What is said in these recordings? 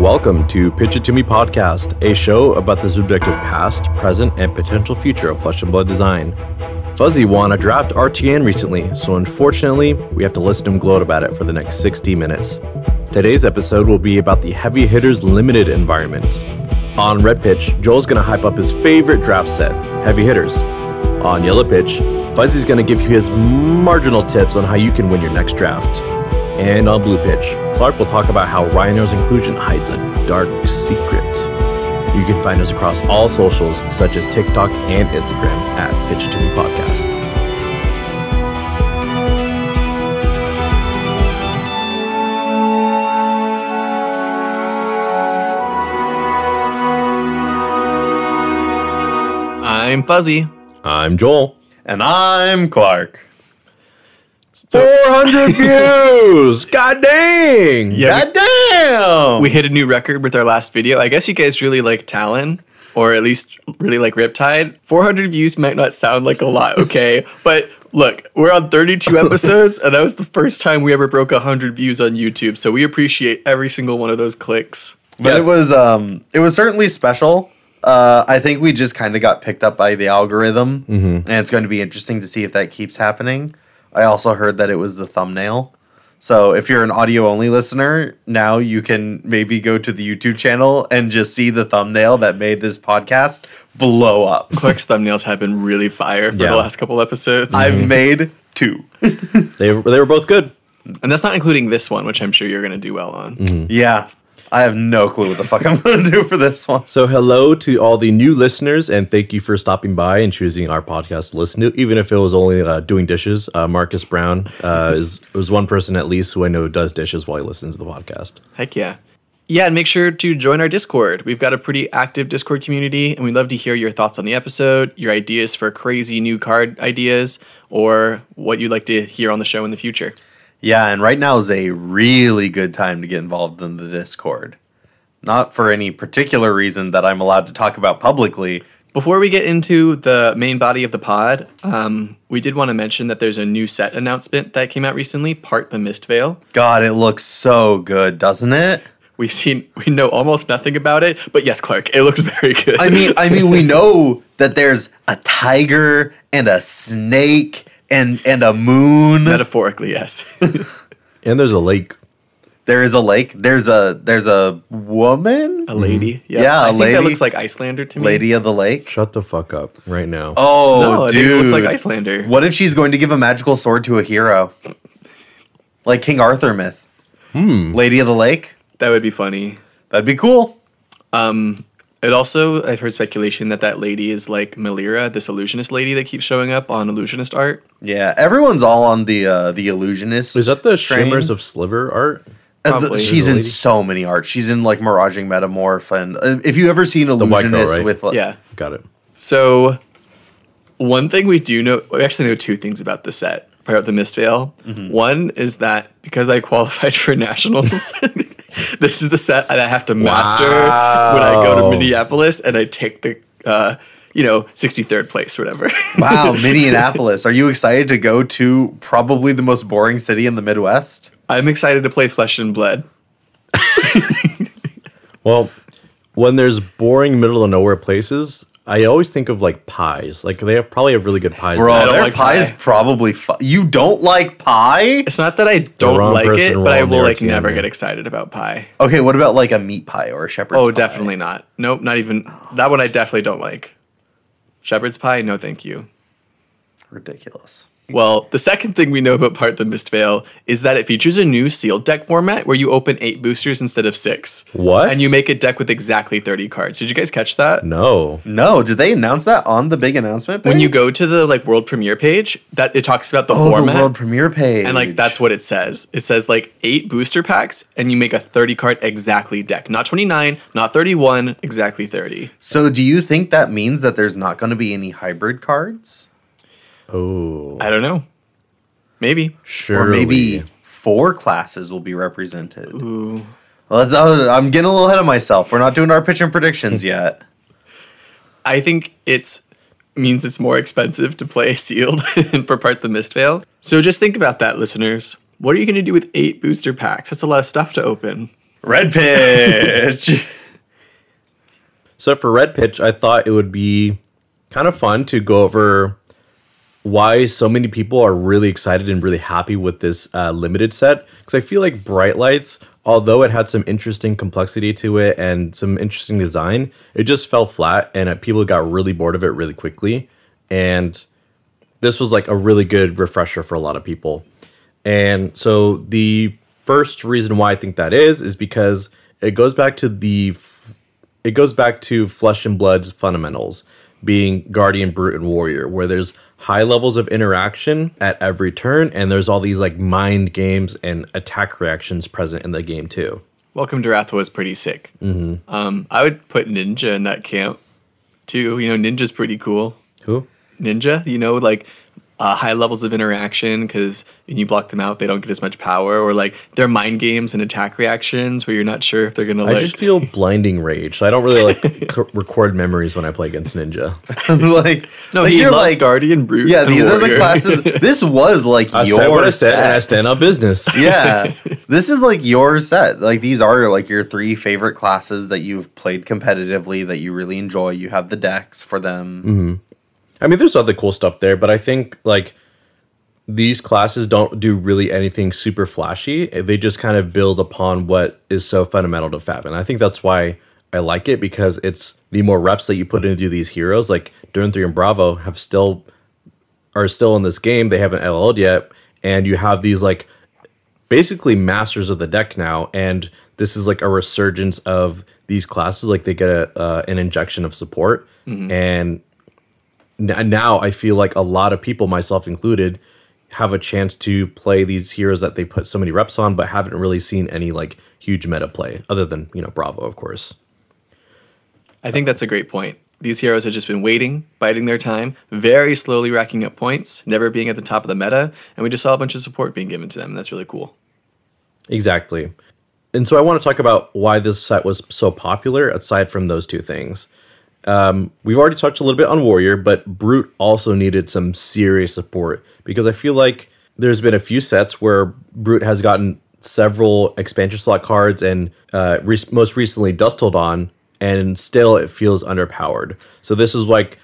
welcome to Pitch It To Me podcast, a show about the subjective past, present, and potential future of Flesh and Blood design. Fuzzy won a draft RTN recently, so unfortunately, we have to listen to him gloat about it for the next 60 minutes. Today's episode will be about the Heavy Hitters Limited environment. On Red Pitch, Joel's going to hype up his favorite draft set, Heavy Hitters. On Yellow Pitch, Fuzzy's going to give you his marginal tips on how you can win your next draft. And on Blue Pitch, Clark will talk about how Rhino's inclusion hides a dark secret. You can find us across all socials, such as TikTok and Instagram at Pitch It To Me Podcast. I'm Fuzzy. I'm Joel. And I'm Clark. 400 views! God dang! Yeah, God damn! we hit a new record with our last video. I guess you guys really like Talon, or at least really like Riptide. 400 views might not sound like a lot, okay? But look, we're on 32 episodes, and that was the first time we ever broke 100 views on YouTube, so we appreciate every single one of those clicks. But Yeah. it was certainly special. I think we just kind of got picked up by the algorithm, and it's going to be interesting to see if that keeps happening. I also heard that it was the thumbnail. So if you're an audio-only listener, now you can maybe go to the YouTube channel and just see the thumbnail that made this podcast blow up. Clark's thumbnails have been really fire for the last couple episodes. I've made 2. They were both good. And that's not including this one, which I'm sure you're going to do well on. Yeah. I have no clue what the fuck I'm going to do for this one. So hello to all the new listeners, and thank you for stopping by and choosing our podcast to listen to, even if it was only doing dishes. Marcus Brown was one person at least who I know does dishes while he listens to the podcast. Heck yeah. Yeah, and make sure to join our Discord. We've got a pretty active Discord community, and we'd love to hear your thoughts on the episode, your ideas for crazy new card ideas, or what you'd like to hear on the show in the future. Yeah, and right now is a really good time to get involved in the Discord. Not for any particular reason that I'm allowed to talk about publicly. Before we get into the main body of the pod, we did want to mention that there's a new set announcement that came out recently, Part the Mistveil. God, it looks so good, doesn't it? We know almost nothing about it, but yes, Clark, it looks very good. I mean, we know that there's a tiger and a snake and a moon. Metaphorically, yes. And there's a lake. There is a lake. There's a woman. A lady. Yeah, I a think lady. that looks like Icelander to me. Lady of the lake. Shut the fuck up right now. Oh, No, I dude. think it looks like Icelander. What if she's going to give a magical sword to a hero? Like King Arthur myth. Lady of the lake. That would be funny. That'd be cool. It also, I've heard speculation that lady is like Melira, this illusionist lady that keeps showing up on illusionist art. Yeah, everyone's all on the illusionist. Is that the train. Shimmers of Sliver art? Probably. She's The in lady? so many arts. She's in like Miraging Metamorph, and if you ever seen white girl, illusionist right? with like, Yeah. Got it. So, one thing we do know, we actually know 2 things about the set, Part of the Mistveil. One is that because I qualified for nationals, this is the set that I have to master when I go to Minneapolis and I take the, 63rd place or whatever. wow, Minneapolis. Are you excited to go to probably the most boring city in the Midwest? I'm excited to play Flesh and Blood. Well, when there's boring middle of nowhere places, I always think of like pies. Like they probably have really good pies. Bro, I don't their like pie is pie. probably you don't like pie? It's not that I don't wrong like person, it, but I wrong will like RTM, never man. get excited about pie. Okay, what about like a meat pie or a shepherd's pie? Oh, definitely not. Nope, not even. That one I definitely don't like. Shepherd's pie? No, thank you. Ridiculous. Well, the second thing we know about Part the Mistveil is that it features a new sealed deck format where you open 8 boosters instead of 6. What? And you make a deck with exactly 30 cards. Did you guys catch that? No. No, did they announce that on the big announcement page? When you go to the world premiere page, that it talks about the the format. world premiere page. And that's what it says. It says 8 booster packs and you make a 30 card exactly deck. Not 29, not 31, exactly 30. So do you think that means that there's not going to be any hybrid cards? Oh. I don't know. Maybe. Sure. Or maybe 4 classes will be represented. Ooh. I'm getting a little ahead of myself. We're not doing our pitch and predictions yet. I think means it's more expensive to play sealed for Part the Mistveil. So just think about that, listeners. What are you going to do with 8 booster packs? That's a lot of stuff to open. Red pitch. So for Red Pitch, I thought it would be kind of fun to go over why so many people are really excited and really happy with this limited set. Because I feel like Bright Lights, although it had some interesting complexity to it and some interesting design, it just fell flat and people got really bored of it really quickly. And this was like a really good refresher for a lot of people. And so the first reason why I think that is because it goes back to Flesh and Blood's fundamentals, being Guardian, Brute, and Warrior, where there's high levels of interaction at every turn, and there's all these like mind games and attack reactions present in the game too. Welcome to Wrath was pretty sick. I would put Ninja in that camp too. You know, Ninja's pretty cool. Who? Ninja, you know, like high levels of interaction, because when you block them out, they don't get as much power, or like they're mind games and attack reactions where you're not sure if they're gonna. I just feel blinding rage, so I don't really like record memories when I play against Ninja. He loves Guardian, Brute. Yeah, and these Warrior. are the classes. This was like I your said what I said, set. and I stand on business. Yeah, this is like your set. Like these are like your 3 favorite classes that you've played competitively that you really enjoy. You have the decks for them. Mm-hmm. I mean, there's other cool stuff there, but I think like these classes don't do really anything super flashy. They just kind of build upon what is so fundamental to Fab. And I think that's why I like it, because it's the more reps that you put into these heroes, like Durn 3 and Bravo are still in this game. They haven't LL'd yet. And you have these like basically masters of the deck now. And this is like a resurgence of these classes. Like they get an injection of support. And now I feel like a lot of people, myself included, have a chance to play these heroes that they put so many reps on, but haven't really seen any like huge meta play other than, you know, Bravo, of course. I think that's a great point. These heroes have just been waiting, biding their time, very slowly racking up points, never being at the top of the meta, and we just saw a bunch of support being given to them. And that's really cool. Exactly. And so I want to talk about why this set was so popular aside from those two things. We've already touched a little bit on Warrior, but Brute also needed some serious support, because I feel like there's been a few sets where Brute has gotten several expansion slot cards and most recently Dust Hold On, and still it feels underpowered. So this is like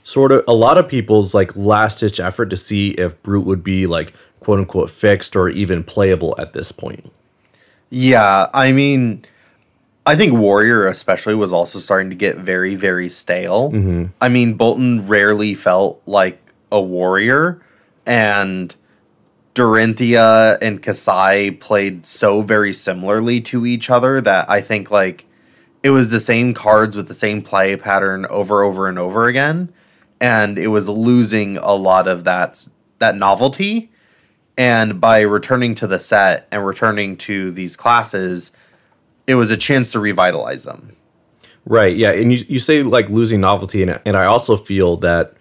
sort of a lot of people's like last ditch effort to see if Brute would be like quote unquote fixed or even playable at this point. Yeah, I mean, I think Warrior especially was also starting to get very, very stale. I mean, Bolton rarely felt like a warrior, and Dorinthia and Kasai played so very similarly to each other that I think like it was the same cards with the same play pattern over and over again, and it was losing a lot of that novelty. And by returning to the set and returning to these classes, it was a chance to revitalize them. Right, yeah. And you say like losing novelty, and I also feel that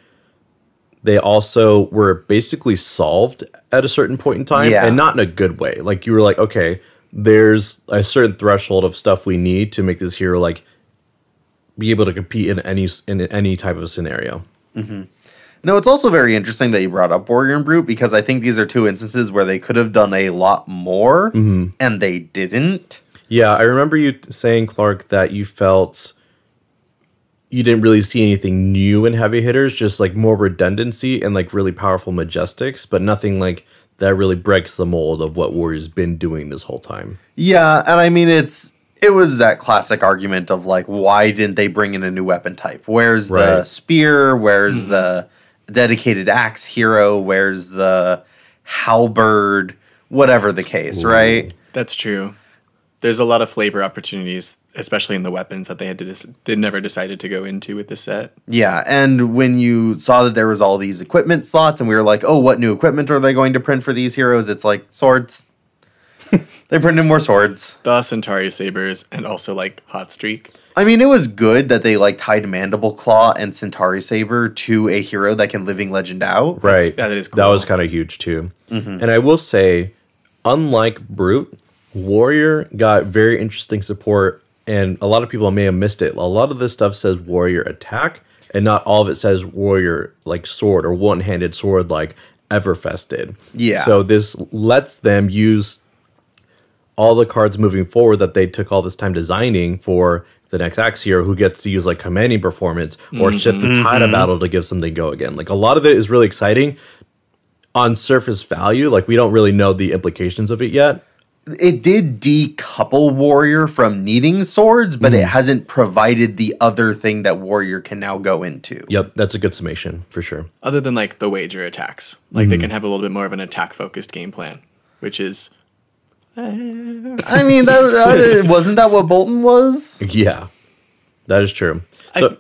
they also were basically solved at a certain point in time, and not in a good way. Like you were like, okay, there's a certain threshold of stuff we need to make this hero like be able to compete in any type of scenario. No, it's also very interesting that you brought up Warrior and Brute, because I think these are two instances where they could have done a lot more, and they didn't. Yeah, I remember you saying, Clark, that you felt you didn't really see anything new in heavy hitters, just like more redundancy and like really powerful Majestics, but nothing like that really breaks the mold of what Warrior's been doing this whole time. Yeah, and I mean, it was that classic argument of like, why didn't they bring in a new weapon type? Where's the spear? Where's the dedicated axe hero? Where's the halberd? Whatever the case, right? That's true. There's a lot of flavor opportunities, especially in the weapons that they never decided to go into with this set. Yeah, and when you saw that there was all these equipment slots, and we were like, oh, what new equipment are they going to print for these heroes? It's like swords. They printed more swords. The Centauri Sabers, and also like Hot Streak. I mean, it was good that they like tied Mandible Claw and Centauri Saber to a hero that can Living Legend out. Right. That is cool. That was kind of huge too. And I will say, unlike Brute, Warrior got very interesting support, and a lot of people may have missed it. A lot of this stuff says Warrior attack, and not all of it says Warrior like sword or one-handed sword like Everfest did. Yeah. So this lets them use all the cards moving forward that they took all this time designing for the next Axe hero who gets to use like commanding performance or shift the tide of battle to give something go again. Like a lot of it is really exciting on surface value. Like we don't really know the implications of it yet. It did decouple Warrior from needing swords, but it hasn't provided the other thing that Warrior can now go into. Yep, that's a good summation for sure. Other than like the wager attacks, like they can have a little bit more of an attack focused game plan, which is I mean, that wasn't that what Bolton was? Yeah, that is true. So,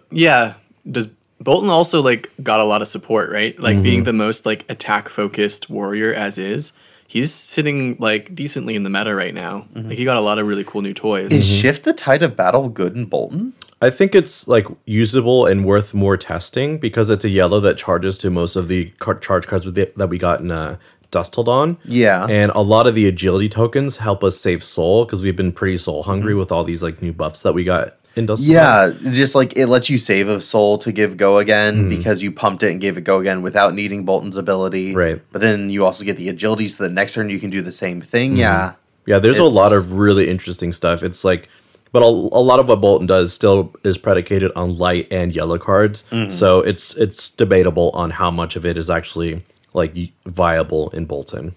does Bolton also like got a lot of support, right? Like being the most like attack focused warrior as is, he's sitting like decently in the meta right now. Like he got a lot of really cool new toys. Is Shift the Tide of Battle good in Bolton? I think it's like usable and worth more testing because it's a yellow that charges to most of the charge cards that we got in Dust Till Dawn. Yeah. And a lot of the agility tokens help us save soul because we've been pretty soul hungry with all these like new buffs that we got in Dust Till Dawn. Yeah, just like it lets you save a soul to give go again because you pumped it and gave it go again without needing Bolton's ability. Right. But then you also get the agility so the next turn you can do the same thing. Yeah. Yeah, there's a lot of really interesting stuff. It's like, but a lot of what Bolton does still is predicated on light and yellow cards. So it's debatable on how much of it is actually like viable in Bolton.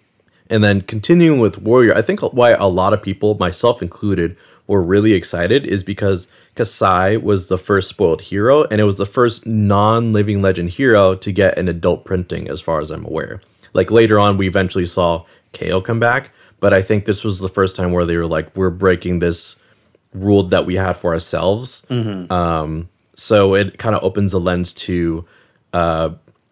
And then continuing with Warrior, I think why a lot of people, myself included, were really excited is because Kasai was the first spoiled hero, and it was the first non-living legend hero to get an adult printing, as far as I'm aware. Like later on, we eventually saw KO come back, but I think this was the first time where they were like, we're breaking this rule that we had for ourselves. So it kind of opens the lens to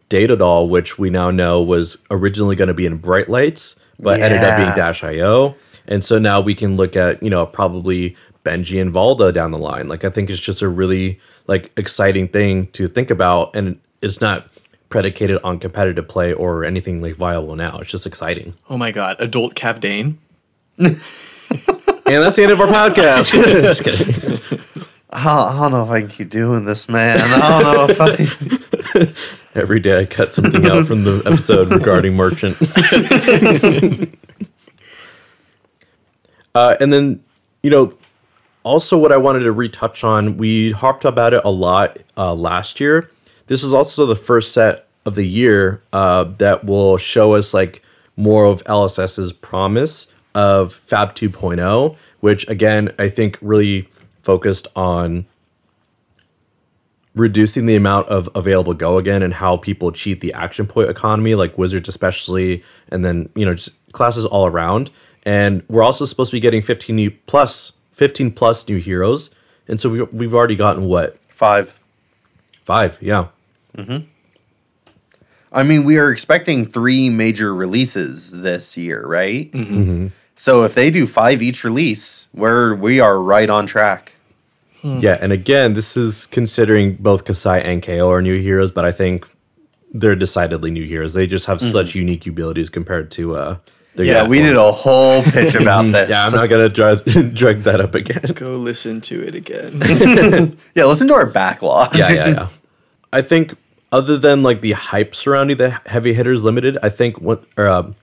Data Doll, which we now know was originally going to be in Bright Lights, but ended up being Dash.io. And so now we can look at, probably Benji and Valda down the line. Like, I think it's just a really, like, exciting thing to think about. And it's not predicated on competitive play or anything, like, viable now. It's just exciting. Oh, my God. Adult Cavdane? And that's the end of our podcast. Just kidding. I don't know if I can keep doing this, man. I don't know if I... Every day I cut something out from the episode regarding Merchant. And then, also what I wanted to retouch on, we harped about it a lot last year. This is also the first set of the year that will show us like more of LSS's promise of Fab 2.0, which again, I think really focused on reducing the amount of available go again and how people cheat the action point economy, like wizards especially, and then just classes all around. And we're also supposed to be getting 15 plus new heroes, and so we've already gotten what? 5, yeah. I mean, we are expecting 3 major releases this year, right? So if they do 5 each release, we are right on track. Yeah, and again, this is considering both Kasai and KO are new heroes, but I think they're decidedly new heroes. They just have such unique abilities compared to we did a whole pitch about this. Yeah, I'm not going to drag that up again. Go listen to it again. Yeah, listen to our backlog. Yeah. I think other than like the hype surrounding the Heavy Hitters Limited, I think other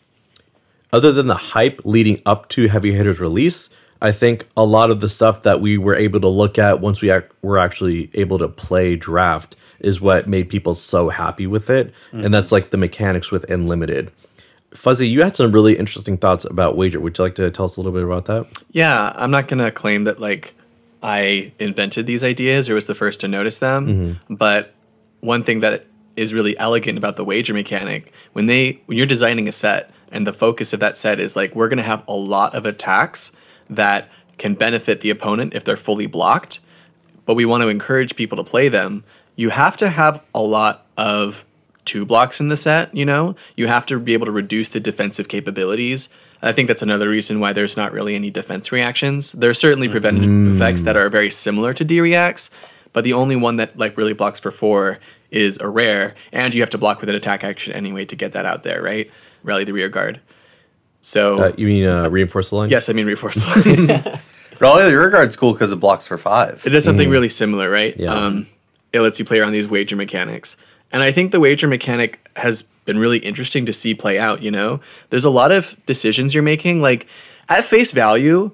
than the hype leading up to Heavy Hitters release, I think a lot of the stuff that we were able to look at once we were actually able to play draft is what made people so happy with it. And that's like the mechanics within Limited. Fuzzy, you had some really interesting thoughts about Wager. Would you like to tell us a little bit about that? Yeah, I'm not going to claim that like I invented these ideas or was the first to notice them. But one thing that is really elegant about the wager mechanic, when you're designing a set and the focus of that set is like, we're going to have a lot of attacks that can benefit the opponent if they're fully blocked, but we want to encourage people to play them, you have to have a lot of 2 blocks in the set, You have to be able to reduce the defensive capabilities. I think that's another reason why there's not really any defense reactions. There's certainly preventative effects that are very similar to D-reacts, but the only one that like really blocks for 4 is a rare, and you have to block with an attack action anyway to get that out there, right? Rally the rear guard. So you mean reinforce the line? Yes, I mean reinforce the line. Raleigh the rear guard's cool because it blocks for 5. It does something really similar, right? Yeah. It lets you play around these wager mechanics. And I think the wager mechanic has been really interesting to see play out, There's a lot of decisions you're making. Like, at face value,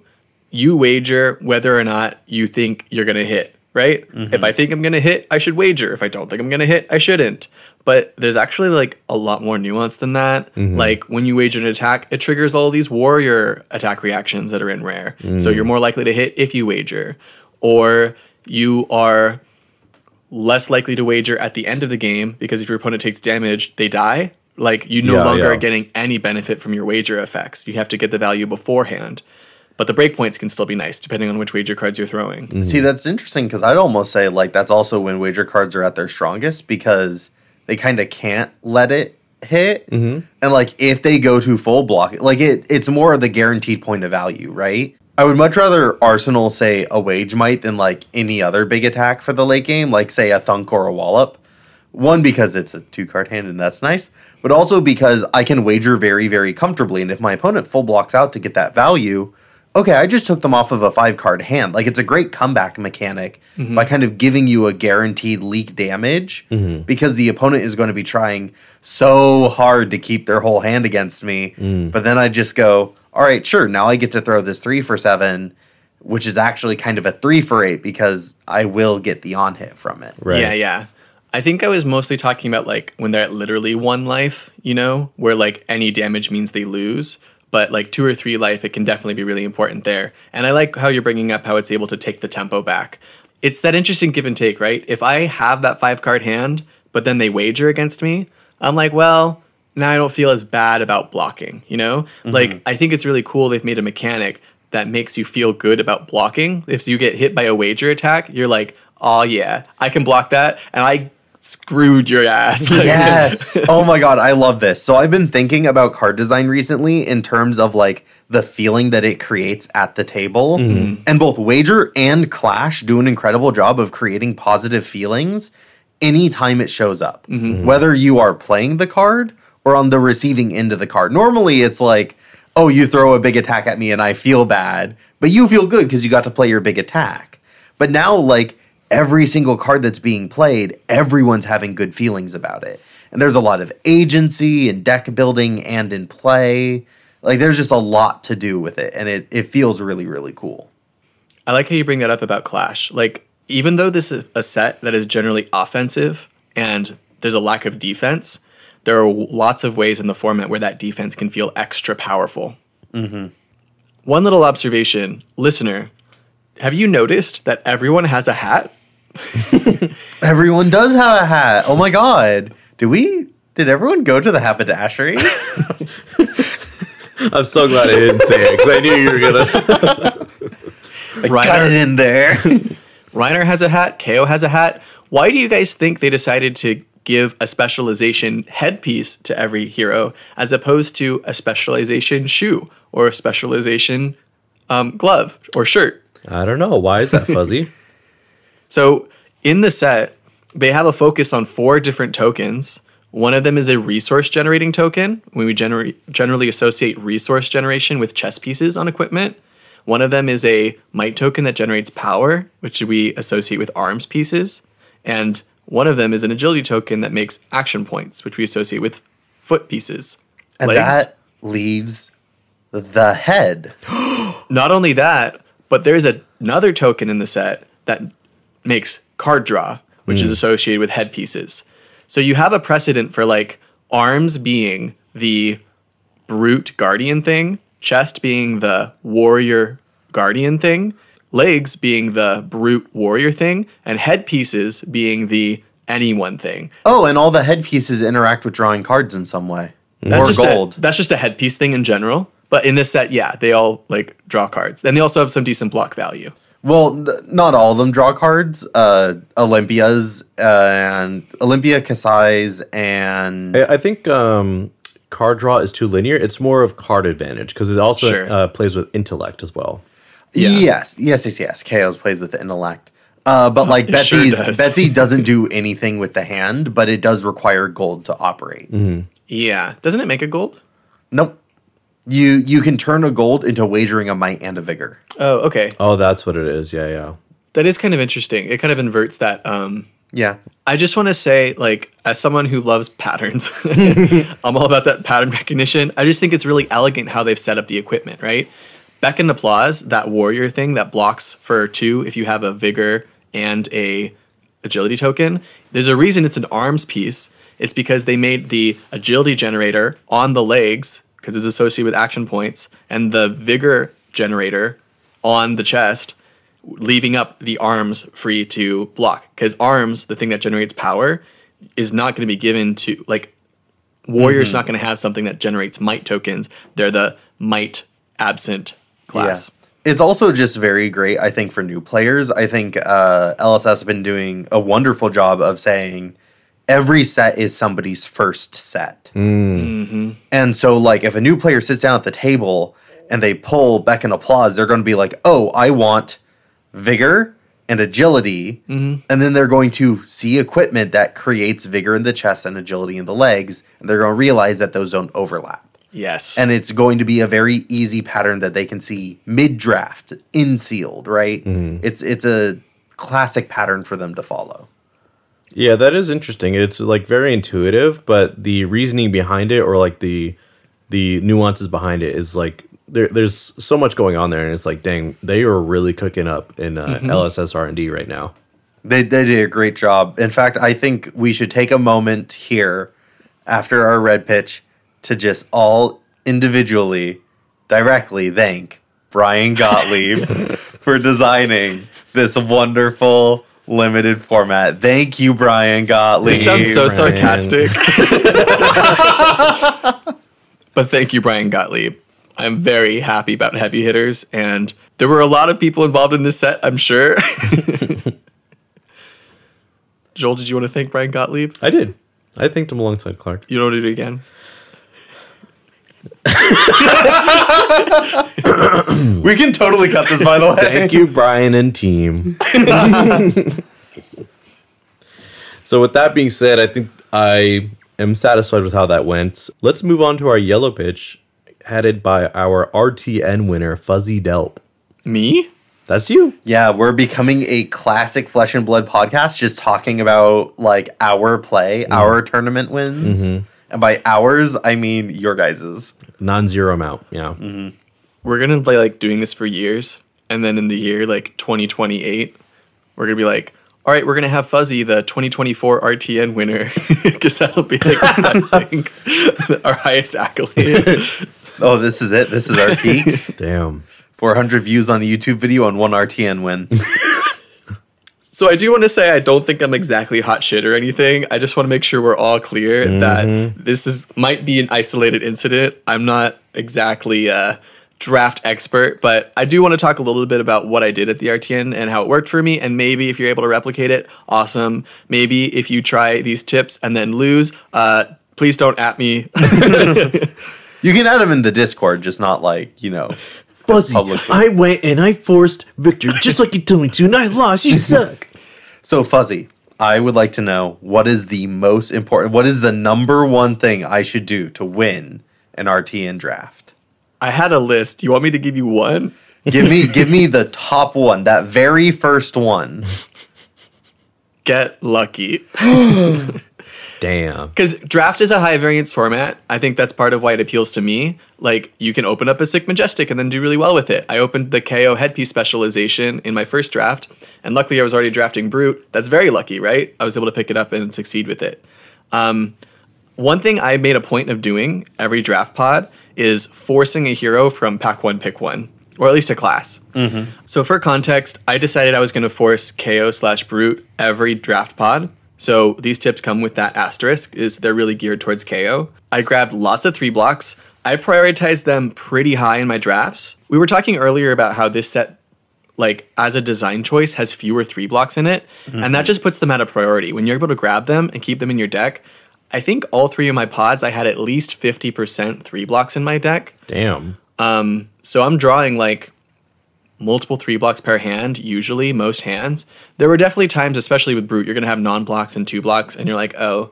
you wager whether or not you think you're going to hit, right? If I think I'm going to hit, I should wager. If I don't think I'm going to hit, I shouldn't. But there's actually like a lot more nuance than that. Like when you wager an attack, it triggers all these warrior attack reactions that are in rare. So you're more likely to hit if you wager. Or you are less likely to wager at the end of the game because if your opponent takes damage, they die. Like you no longer are getting any benefit from your wager effects. You have to get the value beforehand. But the breakpoints can still be nice depending on which wager cards you're throwing. See, that's interesting because I'd almost say like that's also when wager cards are at their strongest because they kind of can't let it hit. And like if they go to full block, like it's more of the guaranteed point of value, right? I would much rather Arsenal say a Wage Might than like any other big attack for the late game, like say a Thunk or a Wallop. One, because it's a 2-card hand and that's nice, but also because I can wager very, very comfortably. And if my opponent full blocks out to get that value, okay, I just took them off of a 5-card hand. Like it's a great comeback mechanic by kind of giving you a guaranteed leak damage because the opponent is going to be trying so hard to keep their whole hand against me. But then I just go, all right, sure, now I get to throw this 3 for 7, which is actually kind of a 3 for 8 because I will get the on hit from it. Right. Yeah. I think I was mostly talking about like when they're at literally 1 life, you know, where like any damage means they lose. But like 2 or 3 life, it can definitely be really important there. And I like how you're bringing up how it's able to take the tempo back. It's that interesting give and take, right? If I have that 5-card hand, but then they wager against me, I'm like, well, now I don't feel as bad about blocking, you know? Like, I think it's really cool they've made a mechanic that makes you feel good about blocking. If you get hit by a wager attack, you're like, oh yeah, I can block that, and I screwed your ass. Yes. Oh my god, I love this. So I've been thinking about card design recently in terms of like the feeling that it creates at the table. And both Wager and Clash do an incredible job of creating positive feelings anytime it shows up. Whether you are playing the card or on the receiving end of the card. Normally it's like, oh, you throw a big attack at me and I feel bad, but you feel good because you got to play your big attack. But now like every single card that's being played, everyone's having good feelings about it. And there's a lot of agency and deck building and in play. Like there's just a lot to do with it. And it feels really, really cool. I like how you bring that up about Clash. Like, even though this is a set that is generally offensive and there's a lack of defense, there are lots of ways in the format where that defense can feel extra powerful. One little observation, listener, have you noticed that everyone has a hat? Everyone does have a hat. Oh my god. Did everyone go to the haberdashery? I'm so glad I didn't say it because I knew you were gonna. Got it in there. Reiner has a hat. KO has a hat. Why do you guys think they decided to give a specialization headpiece to every hero as opposed to a specialization shoe or a specialization glove or shirt? I don't know. Why is that, Fuzzy? So in the set, they have a focus on 4 different tokens. One of them is a resource generating token. We generally associate resource generation with chess pieces on equipment. One of them is a might token that generates power, which we associate with arms pieces. And one of them is an agility token that makes action points, which we associate with foot pieces. And that leaves the head. Not only that, but there's another token in the set that makes card draw, which is associated with head pieces. So you have a precedent for like arms being the brute guardian thing, chest being the warrior guardian thing, legs being the brute warrior thing, and head pieces being the anyone thing. Oh, and all the head pieces interact with drawing cards in some way. That's or just gold. That's just a headpiece thing in general. But in this set, yeah, they all like draw cards. Then they also have some decent block value. Well, not all of them draw cards. Olympia's and Olympia, Kasai's, and I think card draw is too linear. It's more of card advantage because it also plays with intellect as well. Yeah. Yes. Chaos plays with intellect. But like Betsy doesn't do anything with the hand, but it does require gold to operate. Yeah. Doesn't it make a gold? Nope. You can turn a gold into wagering a might and a vigor. Oh, okay. Oh, that's what it is. Yeah. That is kind of interesting. It kind of inverts that. Yeah. I just want to say, like, as someone who loves patterns, I'm all about that pattern recognition. I just think it's really elegant how they've set up the equipment, right? Beck and Applause, that warrior thing that blocks for 2 if you have a vigor and a agility token. There's a reason it's an arms piece. It's because they made the agility generator on the legs because it's associated with action points, and the vigor generator on the chest, leaving up the arms free to block. Because arms, the thing that generates power, is not going to be given to, like, warrior's not going to have something that generates might tokens. They're the might absent class. Yeah. It's also just very great, I think, for new players. I think LSS has been doing a wonderful job of saying every set is somebody's first set. And so, like, if a new player sits down at the table and they pull Beck and Applause, they're going to be like, oh, I want vigor and agility. And then they're going to see equipment that creates vigor in the chest and agility in the legs. And they're going to realize that those don't overlap. Yes. And it's going to be a very easy pattern that they can see mid-draft, in sealed, right? It's a classic pattern for them to follow. Yeah, that is interesting. It's like very intuitive, but the reasoning behind it, or like the nuances behind it, is like there's so much going on there, and it's like, dang, they are really cooking up in LSS R&D right now. They did a great job. In fact, I think we should take a moment here after our red pitch to just all individually, directly thank Brian Gottlieb for designing this wonderful limited format. Thank you, Brian Gottlieb. This sounds so Brian. sarcastic. But thank you, Brian Gottlieb. I'm very happy about heavy hitters, and there were a lot of people involved in this set, I'm sure. Joel, did you want to thank Brian Gottlieb? I did. I thanked him alongside Clark. You don't want to do it again? We can totally cut this, by the way. Thank you, Brian and team. So with that being said, I think I am satisfied with how that went. Let's move on to our yellow pitch, headed by our RTN winner, Fuzzy Delp. Me? That's you. Yeah, we're becoming a classic Flesh and Blood podcast, just talking about like our play, our tournament wins. And by ours, I mean your guys's. Non-zero amount, yeah. We're going to play like doing this for years. And then in the year like 2028, we're going to be like, all right, we're going to have Fuzzy, the 2024 RTN winner. Because that'll be like the best thing. Our highest accolade. Oh, this is it. This is our peak. Damn. 400 views on a YouTube video and 1 RTN win. So I do want to say I don't think I'm exactly hot shit or anything. I just want to make sure we're all clear that this might be an isolated incident. I'm not exactly a draft expert, but I do want to talk a little bit about what I did at the RTN and how it worked for me. And maybe if you're able to replicate it, awesome. Maybe if you try these tips and then lose, please don't at me. You can add them in the Discord, just not like, you know, Fuzzy, publicly. I went and I forced Victor just like you told me to, and I lost. You suck. So, Fuzzy, I would like to know, what is the most important, what is the number one thing I should do to win an RTN draft? I had a list. You want me to give you one? Give me the top one, that very first one. Get lucky. Damn. Because draft is a high variance format. I think that's part of why it appeals to me. Like, you can open up a Sick Majestic and then do really well with it. I opened the KO headpiece specialization in my first draft, and luckily I was already drafting Brute. That's very lucky, right? I was able to pick it up and succeed with it. One thing I made a point of doing every draft pod is forcing a hero from pack 1, pick 1. Or at least a class. So for context, I decided I was going to force KO/Brute every draft pod. So these tips come with that asterisk, is they're really geared towards KO. I grabbed lots of 3 blocks. I prioritized them pretty high in my drafts. We were talking earlier about how this set, like, as a design choice, has fewer 3 blocks in it. And that just puts them at a priority. When you're able to grab them and keep them in your deck, I think all 3 of my pods, I had at least 50% 3 blocks in my deck. Damn. So I'm drawing like multiple 3 blocks per hand, usually, most hands. There were definitely times, especially with Brute, you're going to have non-blocks and 2 blocks, and you're like, oh,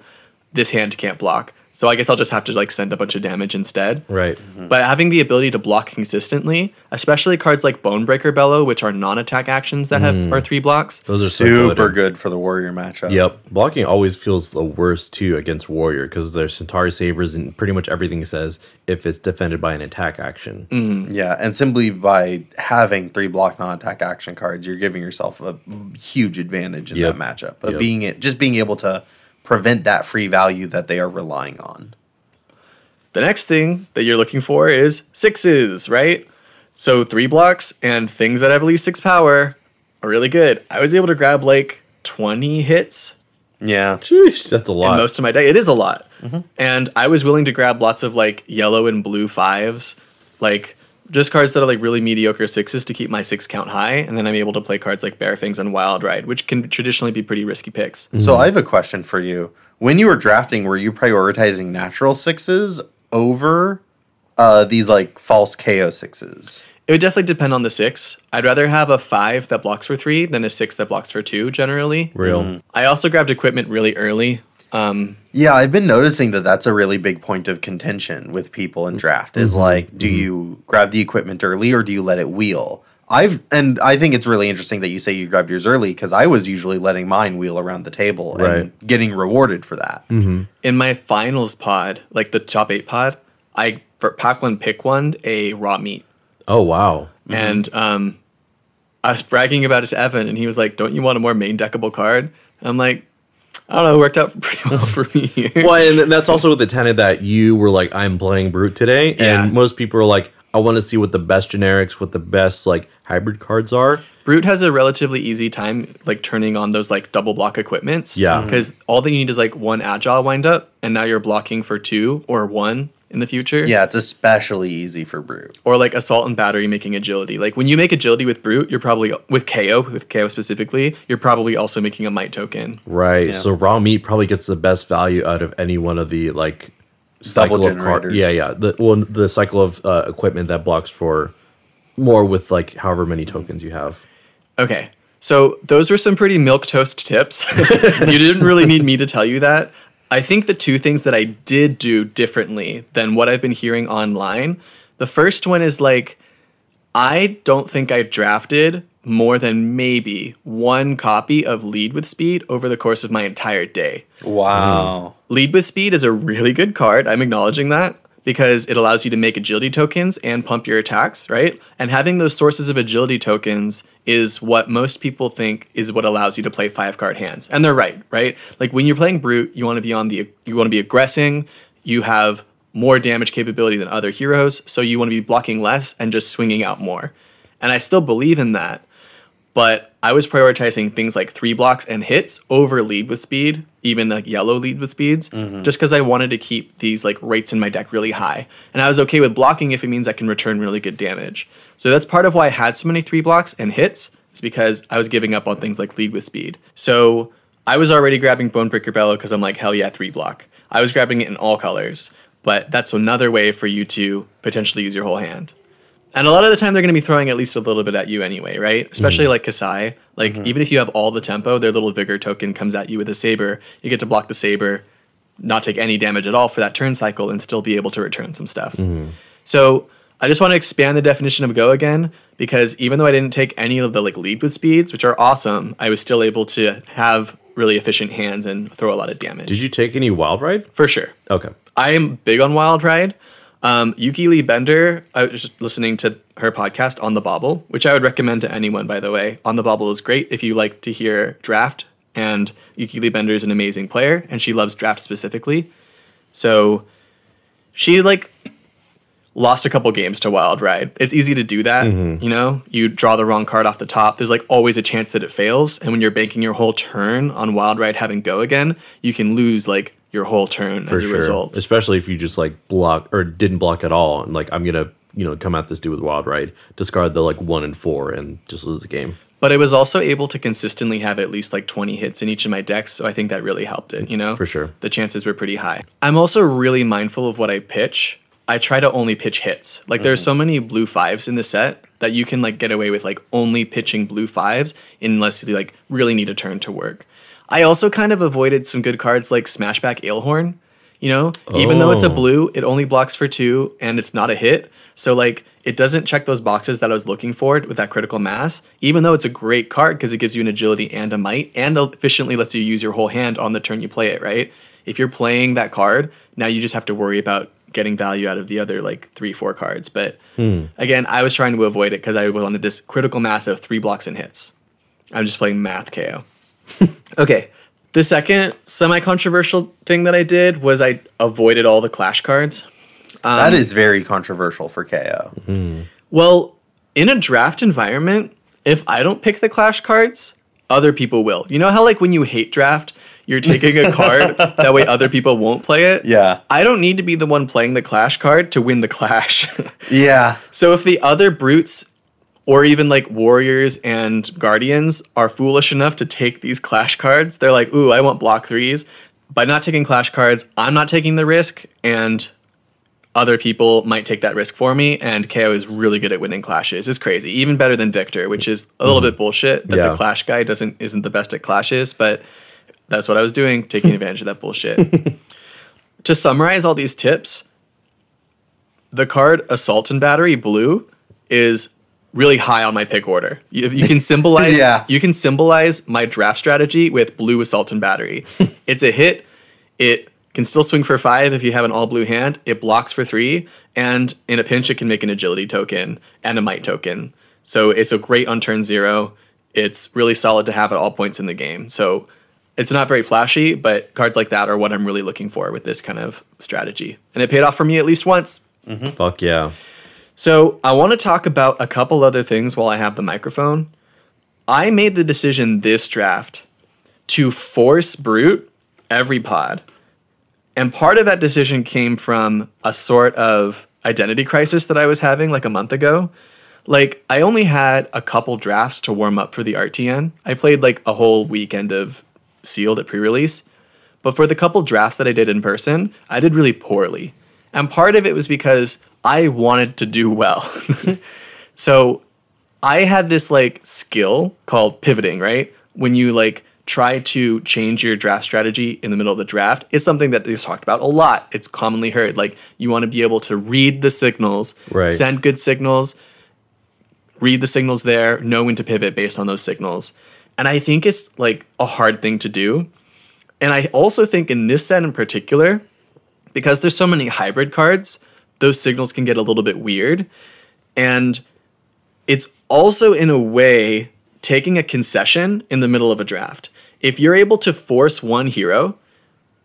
this hand can't block. So I guess I'll just have to like send a bunch of damage instead. Right. But having the ability to block consistently, especially cards like Bonebreaker Bellow, which are non-attack actions that are 3 blocks. Those are Super good for the warrior matchup. Yep. Blocking always feels the worst too against warrior because there's Centauri Sabers and pretty much everything says if it's defended by an attack action. Yeah, and simply by having 3 block non-attack action cards, you're giving yourself a huge advantage in that matchup of being able to prevent that free value that they are relying on. The next thing that you're looking for is 6s, right? So 3 blocks and things that have at least 6 power are really good. I was able to grab like 20 hits. Yeah. Sheesh, that's a lot. In most of my deck. It is a lot. And I was willing to grab lots of like yellow and blue 5s, like just cards that are like really mediocre 6s to keep my 6 count high. And then I'm able to play cards like Bear Fangs and Wild Ride, which can traditionally be pretty risky picks. So I have a question for you. When you were drafting, were you prioritizing natural 6s over these like false KO 6s? It would definitely depend on the 6. I'd rather have a 5 that blocks for 3 than a 6 that blocks for 2 generally. Real. I also grabbed equipment really early. Yeah, I've been noticing that that's a really big point of contention with people in draft is like, do you grab the equipment early or do you let it wheel? I think it's really interesting that you say you grabbed yours early because I was usually letting mine wheel around the table and getting rewarded for that. In my finals pod, like the top 8 pod, I for pack 1 pick 1 a raw meat. Oh, wow. And I was bragging about it to Evan and he was like, don't you want a more main deckable card? I'm like, I don't know, it worked out pretty well for me here. Well, and that's also with the tenet that you were like, I'm playing Brute today. Yeah. And most people are like, I want to see what the best generics, what the best like hybrid cards are. Brute has a relatively easy time like turning on those like double block equipments. Yeah. Because all they need is like 1 agile wind up and now you're blocking for 2 or 1 in the future. Yeah, it's especially easy for Brute. Or like assault and battery making agility. Like when you make agility with Brute, you're probably with KO specifically, you're probably also making a might token. Right. Yeah. So raw meat probably gets the best value out of any one of the like cycle of cards. Yeah. The cycle of equipment that blocks for more with like however many tokens you have. Okay. So those were some pretty milquetoast tips. You didn't really need me to tell you that. I think the 2 things that I did do differently than what I've been hearing online, the first one is like, I don't think I drafted more than maybe 1 copy of Lead with Speed over the course of my entire day. Wow. Lead with Speed is a really good card. I'm acknowledging that because it allows you to make agility tokens and pump your attacks, right? And having those sources of agility tokens is what most people think is what allows you to play 5-card hands. And they're right? Like when you're playing Brute, you want to be aggressing, you have more damage capability than other heroes, so you want to be blocking less and just swinging out more. And I still believe in that. But I was prioritizing things like 3 blocks and hits over Lead with Speed, even like yellow Lead with Speeds, just because I wanted to keep these like rates in my deck really high. And I was okay with blocking if it means I can return really good damage. So that's part of why I had so many 3 blocks and hits, is because I was giving up on things like Lead with Speed. So I was already grabbing Bonebreaker Bellow because I'm like, hell yeah, 3 block. I was grabbing it in all colors, but that's another way for you to potentially use your whole hand. And a lot of the time, they're going to be throwing at least a little bit at you anyway, right? Especially like Kasai. Like, even if you have all the tempo, their little Vigor token comes at you with a Saber. You get to block the Saber, not take any damage at all for that turn cycle, and still be able to return some stuff. So I just want to expand the definition of Go again, because even though I didn't take any of the like Lead with Speeds, which are awesome, I was still able to have really efficient hands and throw a lot of damage. Did you take any Wild Ride? For sure. Okay. I am big on Wild Ride. Yuki Lee Bender, I was just listening to her podcast On the Bobble, which I would recommend to anyone, by the way. On the Bobble is great if you like to hear draft, and Yuki Lee Bender is an amazing player, and she loves draft specifically. So she like lost a couple games to Wild Ride. It's easy to do that, you know? You draw the wrong card off the top. There's like always a chance that it fails, and when you're banking your whole turn on Wild Ride having Go again, you can lose like your whole turn as a result. Especially if you just like block or didn't block at all, and like I'm gonna come at this dude with Wild Ride, discard the like 1 and 4, and just lose the game. But I was also able to consistently have at least like 20 hits in each of my decks, so I think that really helped it. For sure, the chances were pretty high. I'm also really mindful of what I pitch. I try to only pitch hits. Like there's so many blue 5s in the set that you can like get away with like only pitching blue 5s unless you like really need a turn to work. I also kind of avoided some good cards like Smashback Alehorn, You know, even though it's a Oh. blue, it only blocks for 2 and it's not a hit. So like it doesn't check those boxes that I was looking for with that critical mass, even though it's a great card because it gives you an agility and a might and efficiently lets you use your whole hand on the turn you play it, right? If you're playing that card, now you just have to worry about getting value out of the other like 3-4 cards. But again, I was trying to avoid it because I wanted this critical mass of 3 blocks and hits. I'm just playing math KO. Okay. The second semi-controversial thing that I did was I avoided all the clash cards. That is very controversial for KO. Well, in a draft environment, if I don't pick the clash cards, other people will. You know how like when you hate draft, you're taking a card, that way other people won't play it? Yeah. I don't need to be the one playing the clash card to win the clash. Yeah. So if the other brutes or even like warriors and guardians are foolish enough to take these clash cards, they're like, ooh, I want block 3s. By not taking clash cards, I'm not taking the risk, and other people might take that risk for me, and KO is really good at winning clashes. It's crazy. Even better than Victor, which is a little bit bullshit that the clash guy isn't the best at clashes, but that's what I was doing, taking advantage of that bullshit. To summarize all these tips, the card Assault and Battery blue is really high on my pick order. You can symbolize you can symbolize my draft strategy with blue Assault and Battery. It's a hit. It can still swing for 5 if you have an all blue hand. It blocks for 3, and in a pinch it can make an agility token and a might token. So it's a great on turn 0. It's really solid to have at all points in the game. So it's not very flashy, but cards like that are what I'm really looking for with this kind of strategy. And it paid off for me at least once. Fuck yeah. So I want to talk about a couple other things while I have the microphone. I made the decision this draft to force Brute every pod. And part of that decision came from a sort of identity crisis that I was having like a month ago. Like, I only had a couple drafts to warm up for the RTN. I played like a whole weekend of Sealed at pre-release. But for the couple drafts that I did in person, I did really poorly. And part of it was because I wanted to do well. So I had this like skill called pivoting, right? When you like try to change your draft strategy in the middle of the draft, it's something that is talked about a lot. It's commonly heard. Like, you want to be able to read the signals, send good signals, read the signals there, know when to pivot based on those signals. And I think it's like a hard thing to do. And I also think in this set in particular, because there's so many hybrid cards, those signals can get a little bit weird. And it's also, in a way, taking a concession in the middle of a draft. If you're able to force one hero,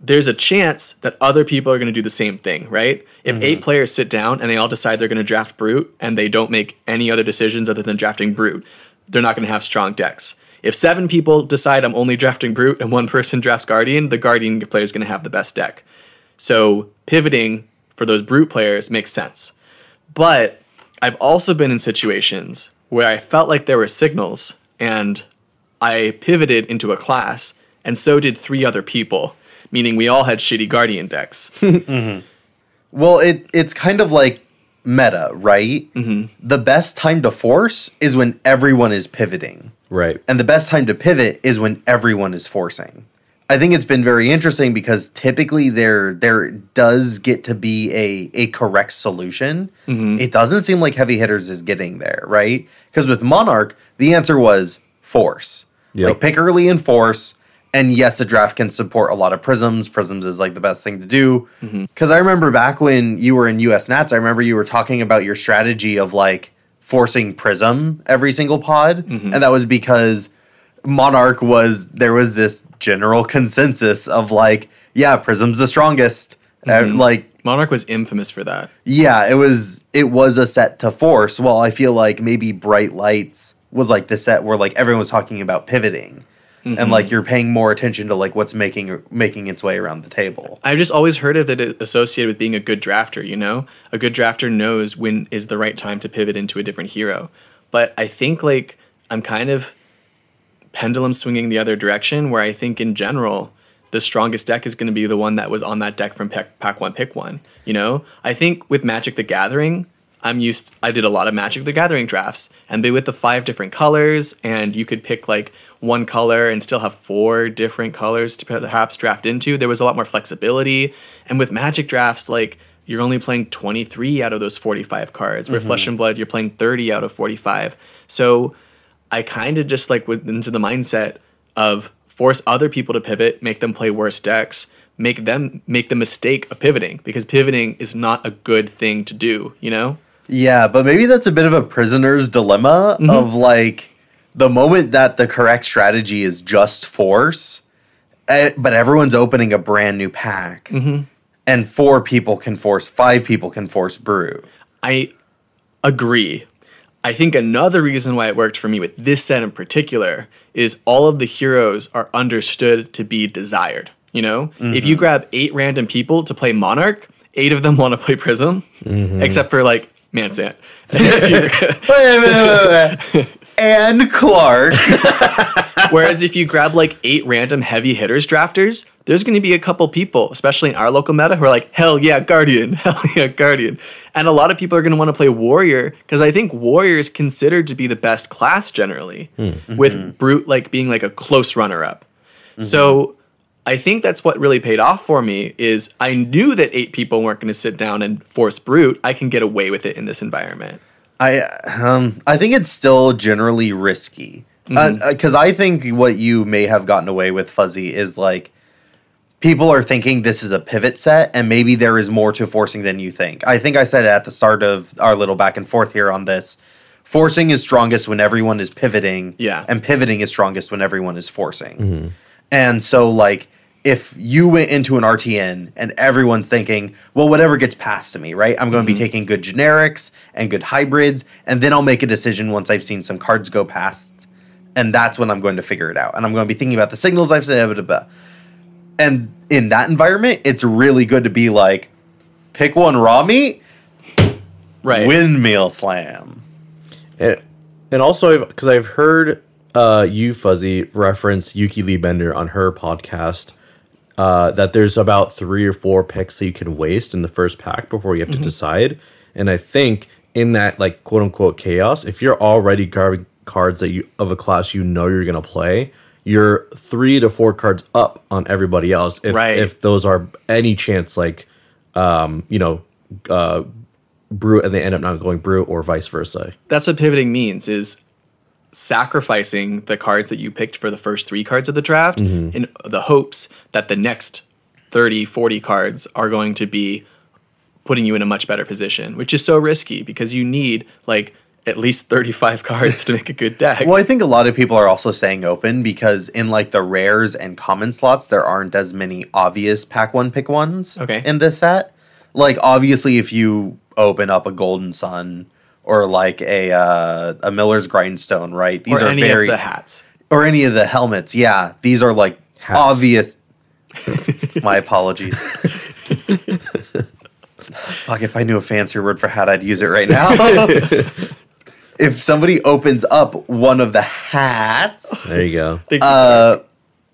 there's a chance that other people are going to do the same thing, right? If 8 players sit down and they all decide they're going to draft Brute and they don't make any other decisions other than drafting Brute, they're not going to have strong decks. If 7 people decide I'm only drafting Brute and 1 person drafts Guardian, the Guardian player is going to have the best deck. So pivoting for those Brute players makes sense. But I've also been in situations where I felt like there were signals and I pivoted into a class, and so did 3 other people, meaning we all had shitty Guardian decks. Well, it's kind of like meta, right? The best time to force is when everyone is pivoting. Right. And the best time to pivot is when everyone is forcing. I think it's been very interesting because typically there does get to be a correct solution. It doesn't seem like Heavy Hitters is getting there, right? Because with Monarch, the answer was force. Like, pick early and force. And yes, the draft can support a lot of prisms. Prisms is like the best thing to do. Because I remember back when you were in US Nats, I remember you were talking about your strategy of like forcing prism every single pod. And that was because Monarch there was this general consensus of like, yeah, prism's the strongest. Like, Monarch was infamous for that. Yeah, it was a set to force. Well, I feel like maybe Bright Lights was like the set where like everyone was talking about pivoting. And like you're paying more attention to like what's making its way around the table. I've just always heard of it associated with being a good drafter, you know? A good drafter knows when is the right time to pivot into a different hero. But I think like I'm kind of pendulum swinging the other direction, where I think in general the strongest deck is going to be the one that was on that deck from pack 1 pick 1, you know? I think with Magic the Gathering, I did a lot of Magic the Gathering drafts, and with the 5 different colors, and you could pick like one color and still have 4 different colors to perhaps draft into. There was a lot more flexibility. And with Magic drafts, like, you're only playing 23 out of those 45 cards. Where Flesh and Blood, you're playing 30 out of 45. So I kind of just like went into the mindset of force other people to pivot, make them play worse decks, make the mistake of pivoting, because pivoting is not a good thing to do, you know? Yeah, but maybe that's a bit of a prisoner's dilemma of like the moment that the correct strategy is just force, but everyone's opening a brand new pack, and 4 people can force, 5 people can force brew. I agree. I think another reason why it worked for me with this set in particular is all of the heroes are understood to be desired. You know, if you grab 8 random people to play Monarch, 8 of them want to play Prism, except for like Mansant. Wait. And Clark. Whereas if you grab like 8 random heavy hitters drafters, there's going to be a couple people, especially in our local meta, who are like, hell yeah, Guardian, hell yeah, Guardian. And a lot of people are going to want to play Warrior, because I think Warrior is considered to be the best class generally, with Brute like being like a close runner-up. So I think that's what really paid off for me is I knew that 8 people weren't going to sit down and force Brute. I can get away with it in this environment. I think it's still generally risky. Because I think what you may have gotten away with, Fuzzy, is like people are thinking this is a pivot set and maybe there is more to forcing than you think. I think I said at the start of our little back and forth here on this, forcing is strongest when everyone is pivoting. Yeah. And pivoting is strongest when everyone is forcing. And so, like, if you went into an RTN and everyone's thinking, well, whatever gets passed to me, right? I'm going to be taking good generics and good hybrids, and then I'll make a decision once I've seen some cards go past, and that's when I'm going to figure it out. And I'm going to be thinking about the signals I've said, blah, blah, blah. And in that environment, it's really good to be like, pick one raw meat, Right. windmill slam. And also, because I've heard you, Fuzzy, reference Yuki Lee Bender on her podcast, that there's about 3 or 4 picks that you can waste in the first pack before you have to decide. And I think in that, like, quote unquote chaos, if you're already grabbing cards that you of a class you know you're gonna play, you're 3 to 4 cards up on everybody else. If those are any chance, like, Brute, and they end up not going Brute, or vice versa. That's what pivoting means, is sacrificing the cards that you picked for the first 3 cards of the draft in the hopes that the next 30, 40 cards are going to be putting you in a much better position, which is so risky because you need like at least 35 cards to make a good deck. Well, I think a lot of people are also staying open because in like the rares and common slots, there aren't as many obvious pack 1 pick 1s in this set. Like, obviously, if you open up a Golden Sun or like a Miller's Grindstone, right? These or are any of the hats. Or any of the helmets, yeah. These are like hats. Obvious. My apologies. Fuck, if I knew a fancier word for hat, I'd use it right now. If somebody opens up one of the hats... There you go.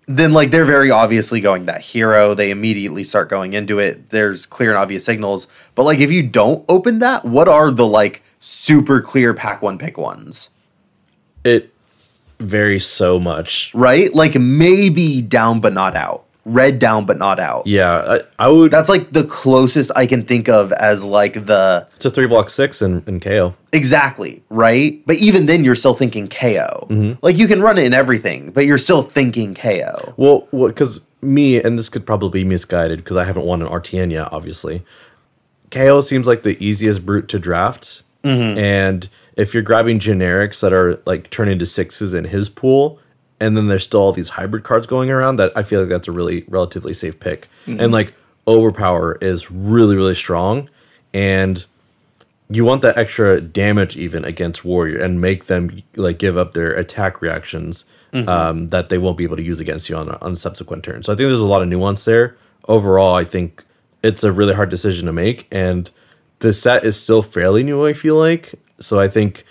Then, like, they're very obviously going that hero. They immediately start going into it. There's clear and obvious signals. But, like, if you don't open that, what are the, like, super clear pack 1 pick 1s? It varies so much. Right? Like, maybe down but not out. Red down but not out. Yeah, I would... That's, like, the closest I can think of as, like, the... It's a 3-block 6 in KO. Exactly, right? But even then, you're still thinking KO. Like, you can run it in everything, but you're still thinking KO. Well, because me, and this could probably be misguided because I haven't won an RTN yet, obviously. KO seems like the easiest brute to draft. And if you're grabbing generics that are, like, turn into 6s in his pool... And then there's still all these hybrid cards going around that I feel like that's a really relatively safe pick. And like Overpower is really, really strong. And you want that extra damage even against Warrior and make them like give up their attack reactions that they won't be able to use against you on subsequent turns. So I think there's a lot of nuance there. Overall, I think it's a really hard decision to make. And the set is still fairly new, I feel like. So I think...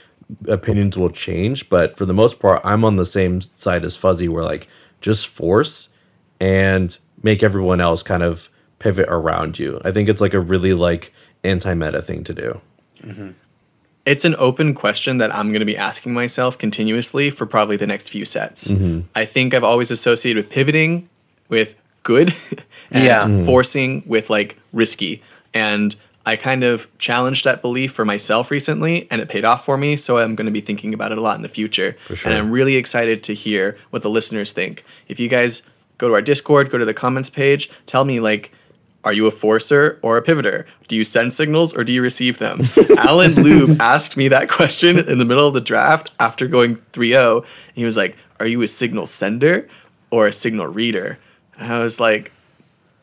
opinions will change, but for the most part, I'm on the same side as Fuzzy, where like just force and make everyone else kind of pivot around you. I think it's like a really like anti-meta thing to do. It's an open question that I'm going to be asking myself continuously for probably the next few sets. I think I've always associated with pivoting with good and forcing with like risky. And I kind of challenged that belief for myself recently, and it paid off for me. So I'm going to be thinking about it a lot in the future. For sure. And I'm really excited to hear what the listeners think. If you guys go to our Discord, go to the comments page, tell me like, are you a forcer or a pivoter? Do you send signals or do you receive them? Alan Lube asked me that question in the middle of the draft after going 3-0. And he was like, are you a signal sender or a signal reader? And I was like,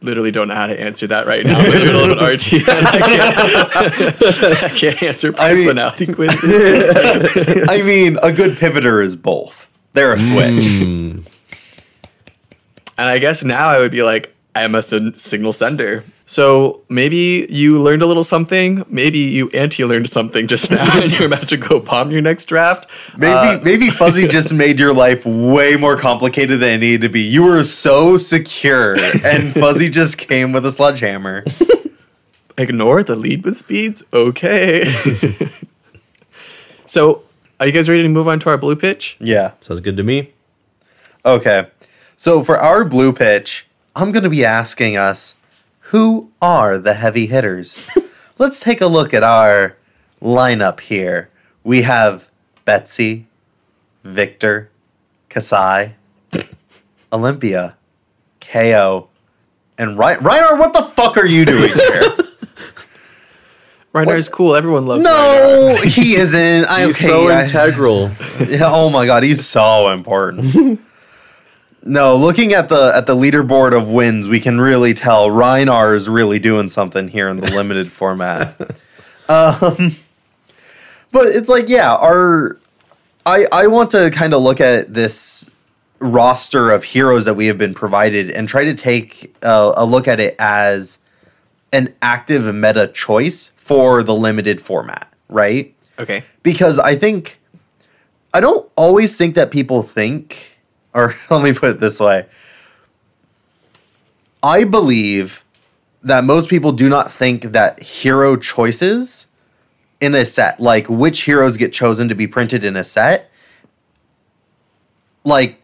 literally don't know how to answer that right now. I'm in the middle of an RT and I can't answer personality quizzes. I mean, a good pivoter is both. They're a switch. And I guess now I would be like, I am a signal sender. So maybe you learned a little something. Maybe you anti-learned something just now and you're about to go bomb your next draft. Maybe Fuzzy just made your life way more complicated than it needed to be. You were so secure and Fuzzy just came with a sledgehammer. Ignore the lead with speeds? Okay. So are you guys ready to move on to our blue pitch? Yeah. Sounds good to me. Okay. So for our blue pitch, I'm going to be asking us, who are the heavy hitters? Let's take a look at our lineup here. We have Betsy, Victor, Kasai, Olympia, KO, and Reiner. What the fuck are you doing here? Reiner is cool. Everyone loves Reiner. No, he isn't. He's so integral. Yeah, oh my god, he's so important. No, looking at the leaderboard of wins, we can really tell Reinar is really doing something here in the limited format. But it's like, yeah, I want to kind of look at this roster of heroes that we have been provided and try to take a look at it as an active meta choice for the limited format, right? Okay. Because I don't always think that people think, or let me put it this way. I believe that most people do not think that hero choices in a set, like which heroes get chosen to be printed in a set, like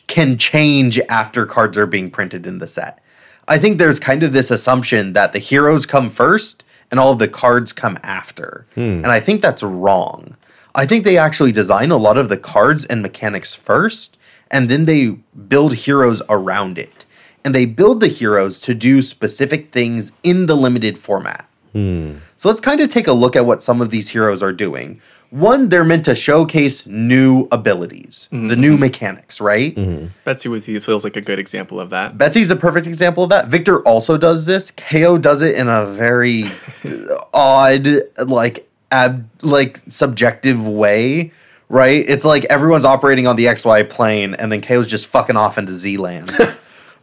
can change after cards are being printed in the set. I think there's kind of this assumption that the heroes come first and all of the cards come after. And I think that's wrong. I think they actually design a lot of the cards and mechanics first, and then they build heroes around it. And they build the heroes to do specific things in the limited format. So let's kind of take a look at what some of these heroes are doing. One, they're meant to showcase new abilities, the new mechanics, right? Betsy feels like a good example of that. Betsy's a perfect example of that. Victor also does this. KO does it in a very odd, like subjective way. Right? It's like everyone's operating on the XY plane, and then KO's just fucking off into Z-land.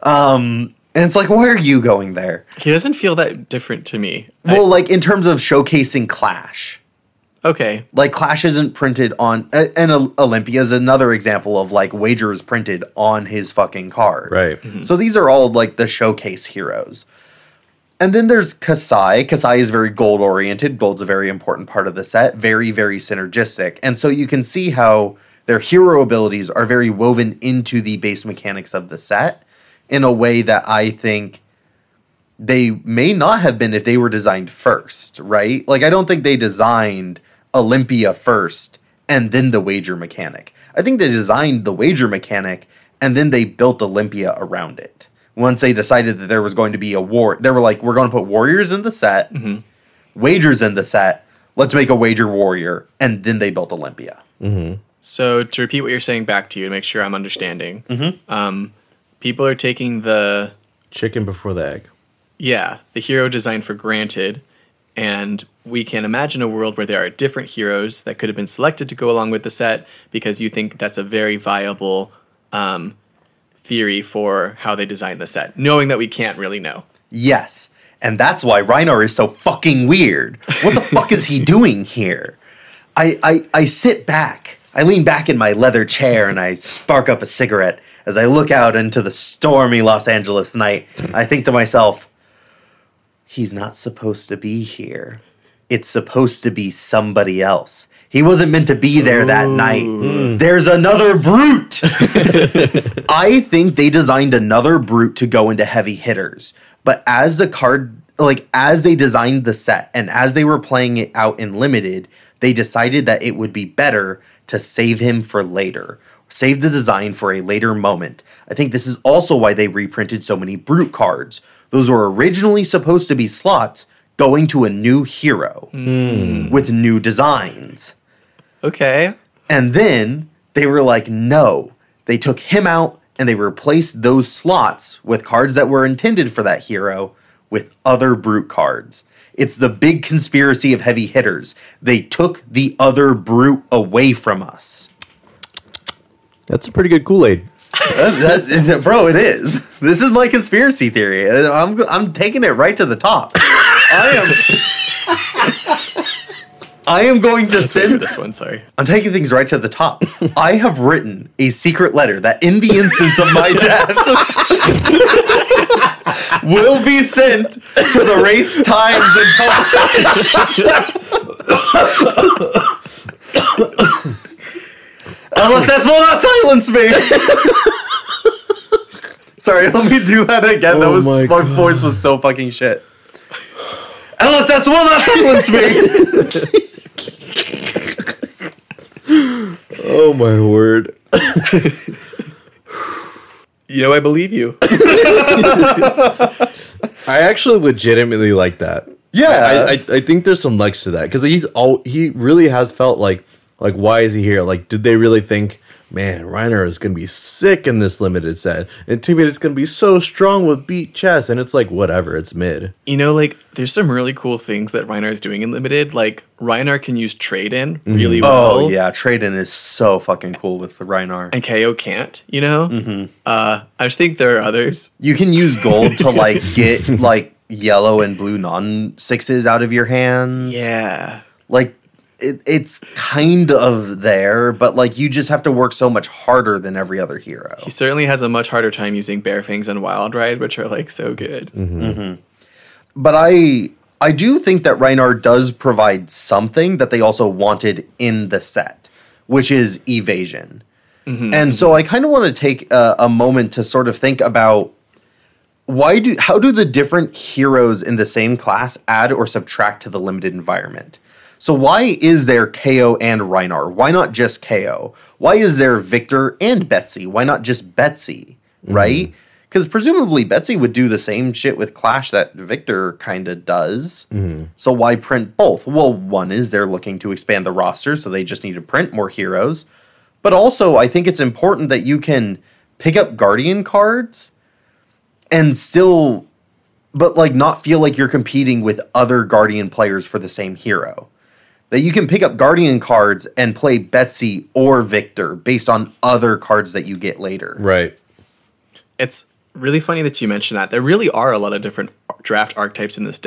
And it's like, why are you going there? He doesn't feel that different to me. Well, like, in terms of showcasing Clash. Okay. Like, Clash isn't printed on... And Olympia is another example of, like, wagers printed on his fucking card. Right. So these are all, like, the showcase heroes. And then there's Kasai. Kasai is very gold-oriented. Gold's a very important part of the set. Very, very synergistic. And so you can see how their hero abilities are very woven into the base mechanics of the set in a way that I think they may not have been if they were designed first, right? Like, I don't think they designed Olympia first and then the wager mechanic. I think they designed the wager mechanic and then they built Olympia around it. Once they decided that there was going to be a war, they were like, we're going to put warriors in the set, wagers in the set, let's make a wager warrior, and then they built Olympia. So to repeat what you're saying back to you to make sure I'm understanding, people are taking the... Chicken before the egg. Yeah, the hero design for granted, and we can imagine a world where there are different heroes that could have been selected to go along with the set because you think that's a very viable... theory for how they designed the set, knowing that we can't really know. Yes, and that's why Reinar is so fucking weird. What the fuck is he doing here? I sit back, I lean back in my leather chair, and I spark up a cigarette as I look out into the stormy Los Angeles night. I think to myself, he's not supposed to be here. it's supposed to be somebody else. He wasn't meant to be there that night. There's another brute. I think they designed another brute to go into heavy hitters. But as the card, like as they designed the set and as they were playing it out in limited, they decided that it would be better to save him for later. Save the design for a later moment. I think this is also why they reprinted so many brute cards. Those were originally supposed to be slots going to a new hero with new designs. Okay. And then they were like, no. They took him out and they replaced those slots with cards that were intended for that hero with other brute cards. It's the big conspiracy of heavy hitters. They took the other brute away from us. That's a pretty good Kool-Aid. Bro, it is. This is my conspiracy theory. I'm taking it right to the top. I am going to send this one. Sorry, I'm taking things right to the top. I have written a secret letter that, in the instance of my death, will be sent to the Wraith Times and LSS will not silence me. Sorry, let me do that again. That was my voice was so fucking shit. LSS will not silence me. Oh my word. You know, I believe you. I actually legitimately like that. Yeah. I think there's some legs to that because he really has felt like why is he here? Like, did they really think, man, Reiner is gonna be sick in this limited set, and Intimidate's gonna be so strong with beat chess, and it's like whatever, it's mid. You know, like there's some really cool things that Reiner is doing in limited. Like Reiner can use trade-in really well. Oh yeah, trade-in is so fucking cool with the Reiner. And KO can't. You know. I just think there are others. You can use gold to like get like yellow and blue non-6s out of your hands. Yeah. Like. It's kind of there, but like you just have to work so much harder than every other hero. He certainly has a much harder time using Bare Fangs and Wild Ride, which are like so good. But I do think that Reiner does provide something that they also wanted in the set, which is evasion. And so I kind of want to take a moment to sort of think about how do the different heroes in the same class add or subtract to the limited environment? So why is there KO and Reiner? Why not just KO? Why is there Victor and Betsy? Why not just Betsy, right? Because presumably Betsy would do the same shit with Clash that Victor kind of does. So why print both? Well, one is they're looking to expand the roster, so they just need to print more heroes. But also, I think it's important that you can pick up Guardian cards and still, but like not feel like you're competing with other Guardian players for the same hero. That you can pick up Guardian cards and play Betsy or Victor based on other cards that you get later. Right. It's really funny that you mentioned that. There really are a lot of different draft archetypes in this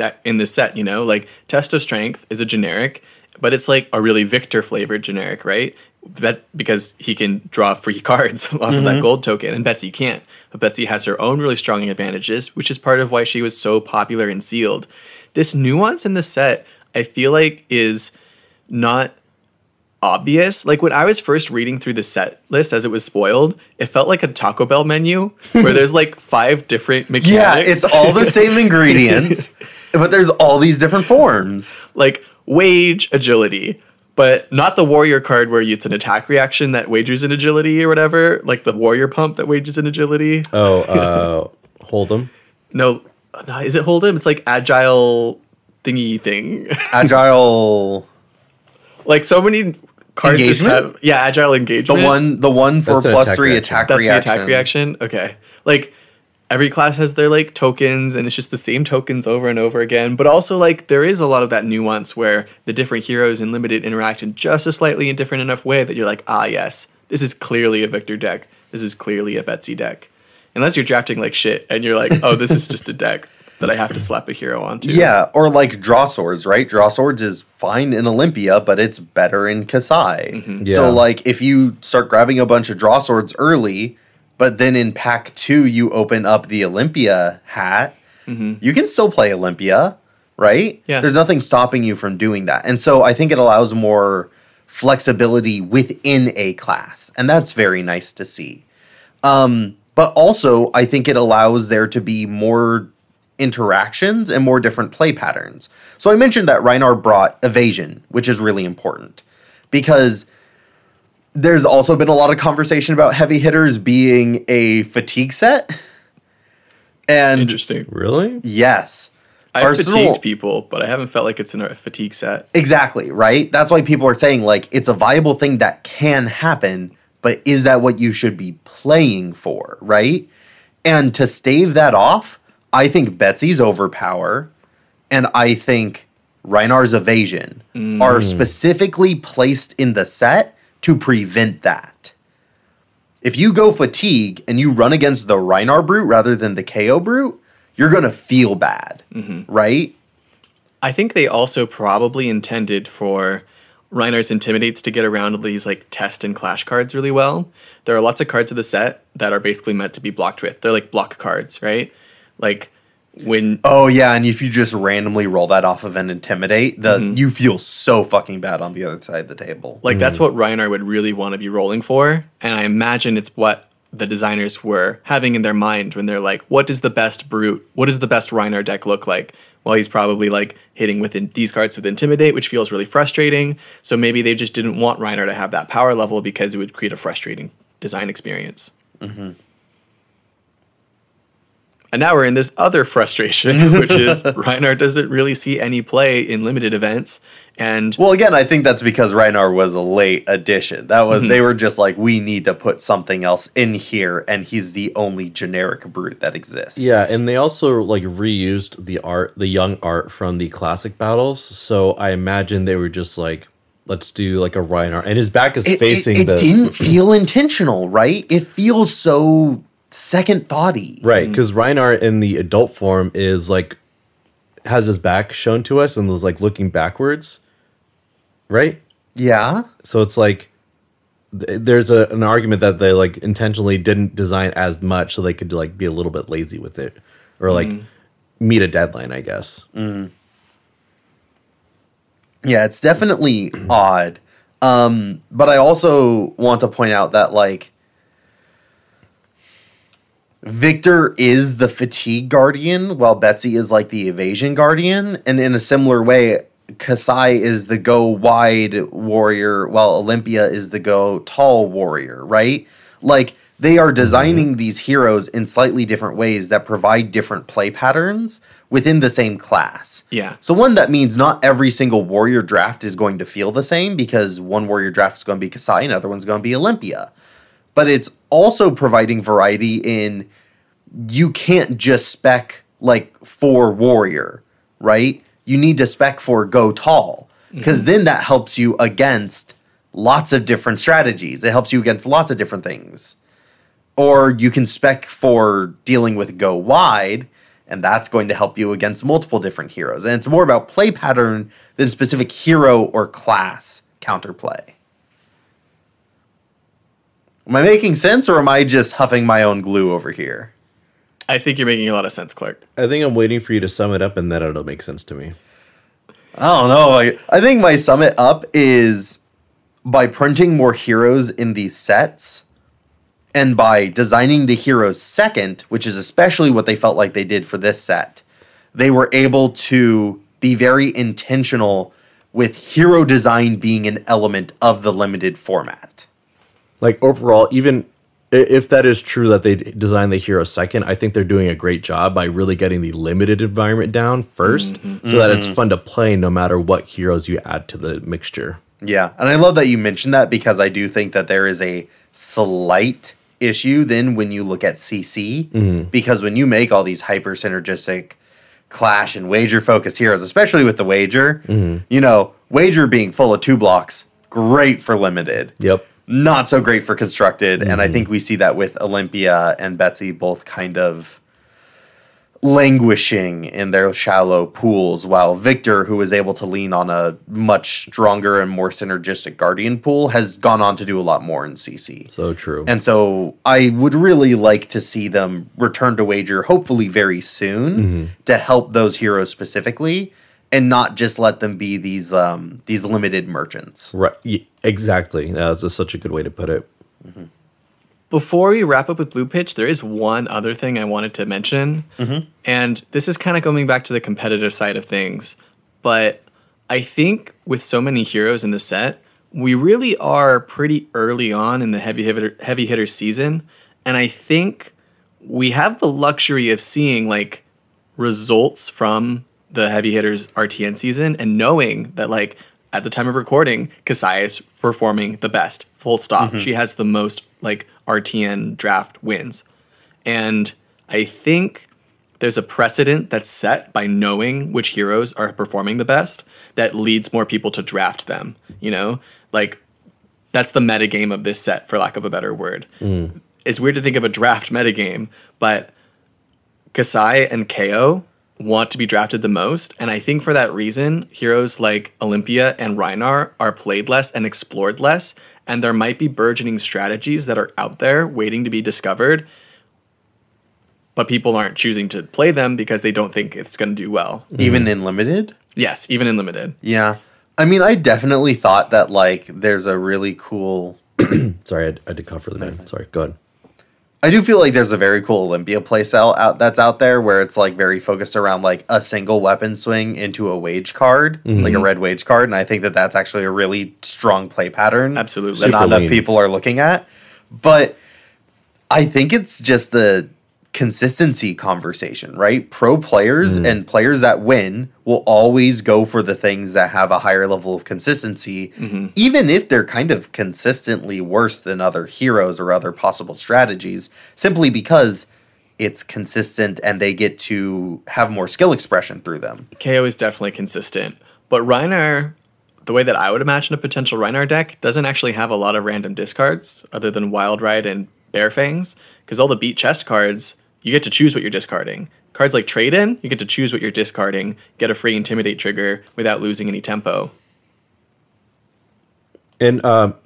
set, you know? Like, Test of Strength is a generic, but it's like a really Victor-flavored generic, right? That because he can draw free cards off of that gold token, and Betsy can't. But Betsy has her own really strong advantages, which is part of why she was so popular and sealed. This nuance in the set, I feel like, is not obvious. Like when I was first reading through the set list as it was spoiled, it felt like a Taco Bell menu where there's like 5 different mechanics. Yeah, it's all the same ingredients, but there's all these different forms. Like wage agility, but not the warrior card where it's an attack reaction that wagers in agility or whatever, like the warrior pump that wages in agility. Hold'em. No, is it Hold'em? It's like agile thingy thing. Agile. Like so many cards just have agile engagement. The one for +3 attack reaction. That's the attack reaction. Okay. Like every class has their like tokens and it's just the same tokens over and over again. But also like there is a lot of that nuance where the different heroes in limited interact in just a slightly different enough way that you're like, yes, this is clearly a Victor deck. This is clearly a Betsy deck. Unless you're drafting like shit and you're like, oh, this is just a deck that I have to slap a hero onto. Yeah, or like Draw Swords, right? Draw Swords is fine in Olympia, but it's better in Kasai. Yeah. So like if you start grabbing a bunch of Draw Swords early, but then in pack 2 you open up the Olympia hat, you can still play Olympia, right? Yeah. There's nothing stopping you from doing that. And so I think it allows more flexibility within a class. And that's very nice to see. But also, I think it allows there to be more interactions and more different play patterns. So I mentioned that Rhinar brought evasion, which is really important. Because there's also been a lot of conversation about heavy hitters being a fatigue set. And Interesting. Really? yes. I've fatigued people, but I haven't felt like it's in a fatigue set. Exactly, right? That's why people are saying, like, it's a viable thing that can happen, but is that what you should be playing for, right? And to stave that off, I think Betsy's overpower and I think Rhinar's evasion are specifically placed in the set to prevent that. If you go fatigue and you run against the Rhinar brute rather than the KO brute, you're going to feel bad, right? I think they also probably intended for Rhinar's Intimidates to get around these like test and clash cards really well. There are lots of cards of the set that are basically meant to be blocked with. They're like block cards, right? Like when... Oh, yeah, and if you just randomly roll that off of an Intimidate, you feel so fucking bad on the other side of the table. Like that's what Rhinar would really want to be rolling for. And I imagine it's what the designers were having in their mind when they're like, what does the best brute, what does the best Rhinar deck look like? Well, he's probably like hitting with these cards with Intimidate, which feels really frustrating. So maybe they just didn't want Rhinar to have that power level because it would create a frustrating design experience. And now we're in this other frustration, which is Rhinar doesn't really see any play in limited events. And well, again, I think that's because Rhinar was a late addition. That was they were just like, we need to put something else in here, and he's the only generic brute that exists. Yeah, and they also like reused the young art from the classic battles. So I imagine they were just like, let's do like a Rhinar, and his back is facing it didn't feel intentional, right? It feels so second thoughty, right? Because Rhinar in the adult form is like has his back shown to us and was like looking backwards, right? Yeah. So it's like there's an argument that they like intentionally didn't design as much so they could like be a little bit lazy with it or like meet a deadline, I guess. Yeah, it's definitely odd. But I also want to point out that like Victor is the fatigue guardian, while Betsy is like the evasion guardian. And in a similar way, Kasai is the go wide warrior, while Olympia is the go tall warrior, right? Like, they are designing these heroes in slightly different ways that provide different play patterns within the same class. yeah, So one, that means not every single warrior draft is going to feel the same, because one warrior draft is going to be Kasai, another one's going to be Olympia. But it's also providing variety in you can't just spec like for warrior, right? You need to spec for go tall, because then that helps you against lots of different strategies. It helps you against lots of different things. Or you can spec for dealing with go wide, and that's going to help you against multiple different heroes. And it's more about play pattern than specific hero or class counterplay. Am I making sense, or am I just huffing my own glue over here? I think you're making a lot of sense, Clark. I think I'm waiting for you to sum it up, and then it'll make sense to me. I don't know. I think my sum it up is by printing more heroes in these sets and by designing the heroes second, which is especially what they felt like they did for this set, they were able to be very intentional with hero design being an element of the limited format. Like overall, even if that is true that they designed the hero second, I think they're doing a great job by really getting the limited environment down first so that it's fun to play no matter what heroes you add to the mixture. Yeah, and I love that you mentioned that, because I do think that there is a slight issue then when you look at CC, because when you make all these hyper synergistic clash and wager focused heroes, especially with the wager, you know, wager being full of 2 blocks, great for limited. Yep. Not so great for constructed, and I think we see that with Olympia and Betsy both kind of languishing in their shallow pools, while Victor, who was able to lean on a much stronger and more synergistic Guardian pool, has gone on to do a lot more in CC. So true. And so I would really like to see them return to wager, hopefully very soon, to help those heroes specifically, and not just let them be these limited merchants. Right. Exactly. That's such a good way to put it. Mm-hmm. Before we wrap up with Blue Pitch, there is one other thing I wanted to mention. Mm-hmm. And this is kind of going back to the competitive side of things. But I think with so many heroes in the set, we really are pretty early on in the heavy hitter season. And I think we have the luxury of seeing like results from the heavy hitters RTN season and knowing that like at the time of recording, Kasai is performing the best. Full stop. Mm-hmm. She has the most like RTN draft wins. And I think there's a precedent that's set by knowing which heroes are performing the best that leads more people to draft them, you know? Like, that's the metagame of this set, for lack of a better word. It's weird to think of a draft metagame, but Kasai and KO want to be drafted the most, and I think for that reason, heroes like Olympia and Rhinar are played less and explored less, and there might be burgeoning strategies that are out there waiting to be discovered, but people aren't choosing to play them because they don't think it's going to do well. Even in Limited? Yes, even in Limited. Yeah. I mean, I definitely thought that, like, there's a really cool... Sorry, I did cough really bad. Sorry, go ahead. I do feel like there's a very cool Olympia playstyle that's out there where it's like very focused around like a single weapon swing into a wage card, like a red wage card. And I think that that's actually a really strong play pattern. Absolutely. That not enough people are looking at. But I think it's just the consistency conversation, right? Pro players and players that win will always go for the things that have a higher level of consistency, even if they're kind of consistently worse than other heroes or other possible strategies, simply because it's consistent and they get to have more skill expression through them. KO is definitely consistent, but Rhinar, the way that I would imagine a potential Rhinar deck, doesn't actually have a lot of random discards other than Wild Ride and Bear Fangs, because all the beat chest cards, you get to choose what you're discarding. Cards like Trade In, you get to choose what you're discarding, get a free Intimidate trigger without losing any tempo. And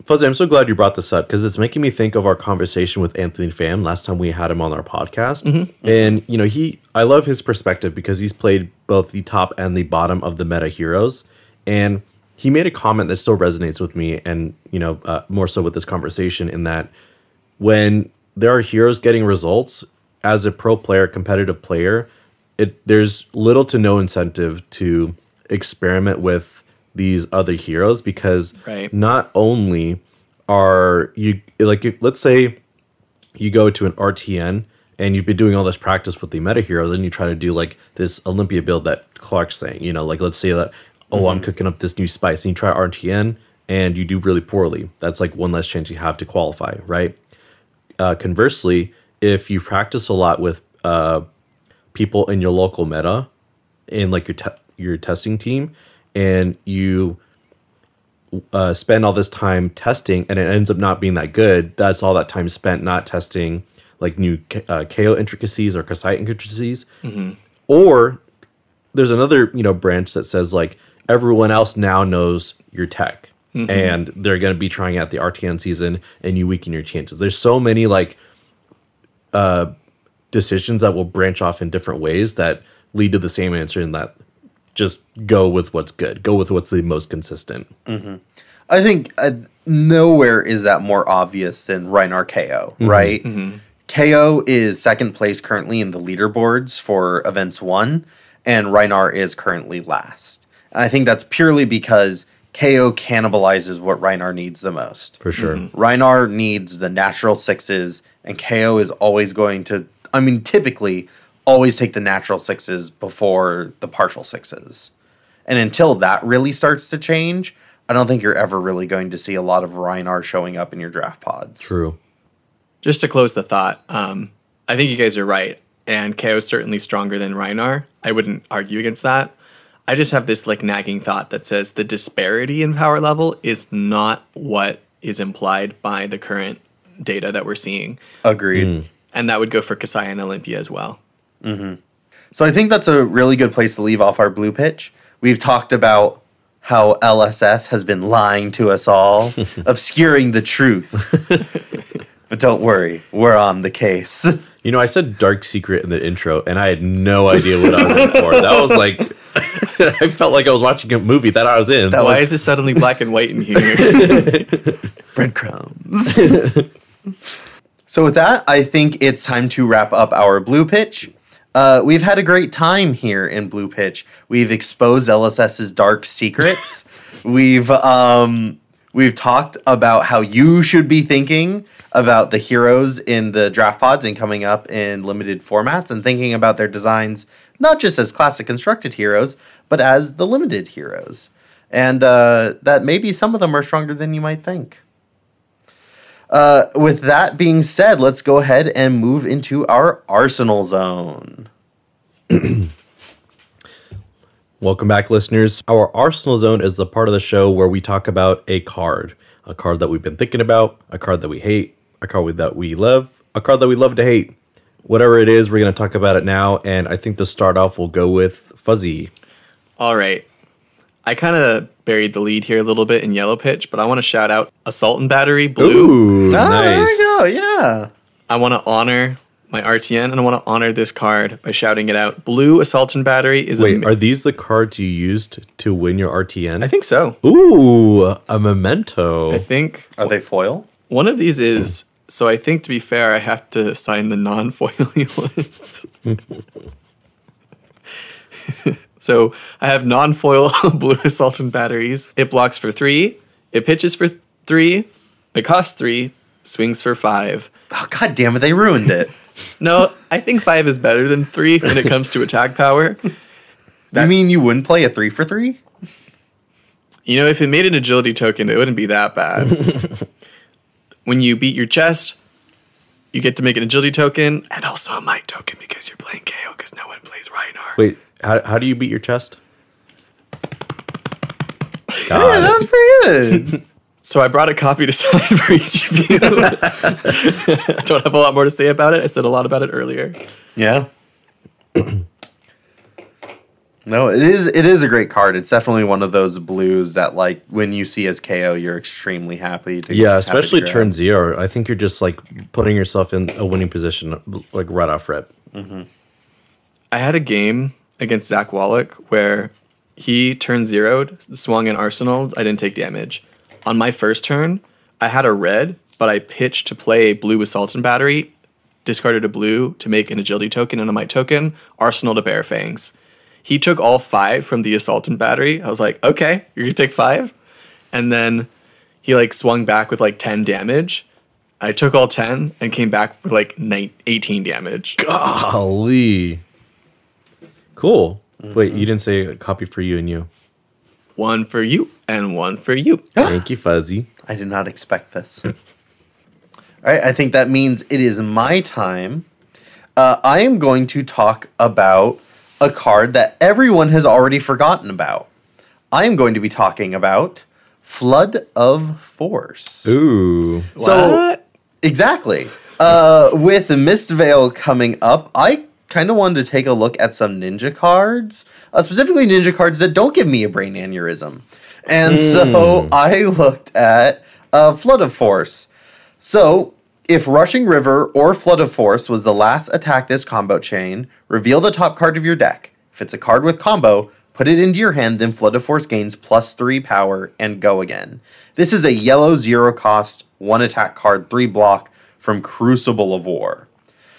Fuzzy, I'm so glad you brought this up because it's making me think of our conversation with Anthony Pham last time we had him on our podcast. And you know, I love his perspective because he's played both the top and the bottom of the meta heroes. And he made a comment that still resonates with me, and you know, more so with this conversation, in that when there are heroes getting results, as a pro player, competitive player, there's little to no incentive to experiment with these other heroes because not only are you, like, let's say you go to an RTN and you've been doing all this practice with the meta heroes and you try to do like this Olympia build that Clark's saying, you know, like let's say that, I'm cooking up this new spice, and you try RTN and you do really poorly. That's like one less chance you have to qualify, right? Conversely, if you practice a lot with people in your local meta, in like your testing team, and you spend all this time testing, and it ends up not being that good, that's all that time spent not testing like new KO intricacies or Kasai intricacies. Or there's another branch that says like everyone else now knows your tech, and they're going to be trying out the RTN season, and you weaken your chances. There's so many like decisions that will branch off in different ways that lead to the same answer, and that just go with what's good, go with what's the most consistent. I think nowhere is that more obvious than Rhinar KO, right? KO is second place currently in the leaderboards for events 1, and Rhinar is currently last. And I think that's purely because KO cannibalizes what Rhinar needs the most. For sure. Rhinar needs the natural 6s, and KO is always going to, typically always take the natural 6s before the partial 6s. And until that really starts to change, I don't think you're ever really going to see a lot of Rhinar showing up in your draft pods. True. Just to close the thought, I think you guys are right, and KO is certainly stronger than Rhinar. I wouldn't argue against that. I just have this like nagging thought that says the disparity in power level is not what is implied by the current data that we're seeing. Agreed. And that would go for Kasai and Olympia as well. So I think that's a really good place to leave off our blue pitch. We've talked about how LSS has been lying to us all, obscuring the truth. But don't worry, we're on the case. I said dark secret in the intro, and I had no idea what I was in for. That was like I felt like I was watching a movie that I was in. Why is it suddenly black and white in here? Breadcrumbs. So with that, I think it's time to wrap up our Blue Pitch. We've had a great time here in Blue Pitch. We've exposed LSS's dark secrets. We've talked about how you should be thinking about the heroes in the draft pods and coming up in limited formats and thinking about their designs not just as classic constructed heroes, but as the limited heroes. And that maybe some of them are stronger than you might think. With that being said, let's go ahead and move into our Arsenal Zone. Welcome back, listeners. Our Arsenal Zone is the part of the show where we talk about a card that we've been thinking about, a card that we hate, a card that we love, a card that we love to hate. Whatever it is, we're going to talk about it now, and I think to start off, we'll go with Fuzzy. All right. I kind of buried the lead here a little bit in Yellow Pitch, but I want to shout out Assault and Battery Blue. Ooh, nice. There we go, yeah. I want to honor my RTN, and I want to honor this card by shouting it out. Blue Assault and Battery is Wait, are these the cards you used to win your RTN? I think so. Ooh, a memento. I think Are they foil? one of these is, so I think to be fair, I have to sign the non-foily ones. So I have non-foil Blue Assault and Batteries. It blocks for 3, it pitches for 3, it costs 3, swings for 5. Oh, God damn it, they ruined it. No, I think 5 is better than 3 when it comes to attack power. You mean you wouldn't play a 3 for 3? You know, if it made an agility token, it wouldn't be that bad. When you beat your chest, you get to make an agility token and also a might token because you're playing KO because no one plays Reinhardt. Wait, how do you beat your chest? Yeah, that was pretty good. So I brought a copy to sign for each of you. I don't have a lot more to say about it. I said a lot about it earlier. Yeah. No, it is a great card. It's definitely one of those blues that, like, when you see as KO, you're extremely happy to Yeah, especially grab. turn 0. I think you're just like putting yourself in a winning position, like right off rip. I had a game against Zach Wallach where he turned 0'd, swung an Arsenal. I didn't take damage. On my first turn, I had a red, but I pitched to play Blue Assault and Battery, discarded a blue to make an agility token and a might token, Arsenal to Bear Fangs. He took all 5 from the Assault and Battery. I was like, okay, you're going to take 5? And then he like swung back with like 10 damage. I took all 10 and came back with like 18 damage. Golly. Cool. Wait, you didn't say a copy for you and you. 1 for you and 1 for you. Thank you, Fuzzy. I did not expect this. All right, I think that means it is my time. I am going to talk about a card that everyone has already forgotten about. I am going to be talking about Flood of Force. Ooh. So, exactly. With the Mistveil coming up, I kind of wanted to take a look at some ninja cards, specifically ninja cards that don't give me a brain aneurysm. And so I looked at Flood of Force. So, if Rushing River or Flood of Force was the last attack this combo chain, reveal the top card of your deck. If it's a card with combo, put it into your hand, then Flood of Force gains +3 power and go again. This is a yellow 0 cost, 1 attack card, 3 block from Crucible of War.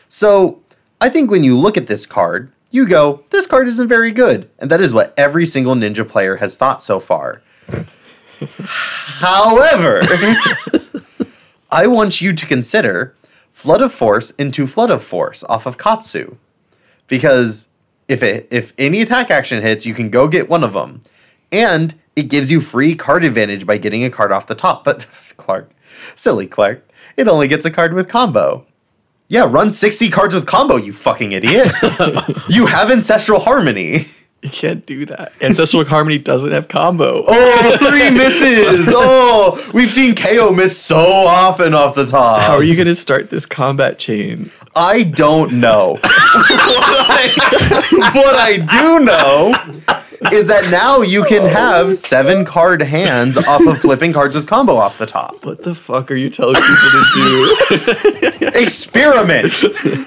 So, I think when you look at this card, you go, this card isn't very good. And that is what every single ninja player has thought so far. However, I want you to consider Flood of Force into Flood of Force off of Katsu. Because if any attack action hits, you can go get one of them. And it gives you free card advantage by getting a card off the top. But silly Clark, it only gets a card with combo. Yeah, run 60 cards with combo, you fucking idiot. You have Ancestral Harmony. You can't do that. Ancestral Harmony doesn't have combo. Oh, 3 misses. Oh, we've seen KO miss so often off the top. How are you going to start this combat chain? I don't know. What I do know is that now you can have 7 card hands off of flipping cards with combo off the top. What the fuck are you telling people to do? Experiment.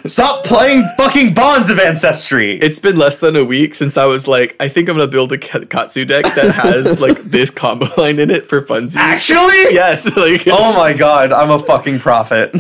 Stop playing fucking Bonds of Ancestry. It's been less than a week since I was like, I think I'm gonna build a Katsu deck that has like this combo line in it for funsies. Actually? Yes. Like, oh my god, I'm a fucking prophet.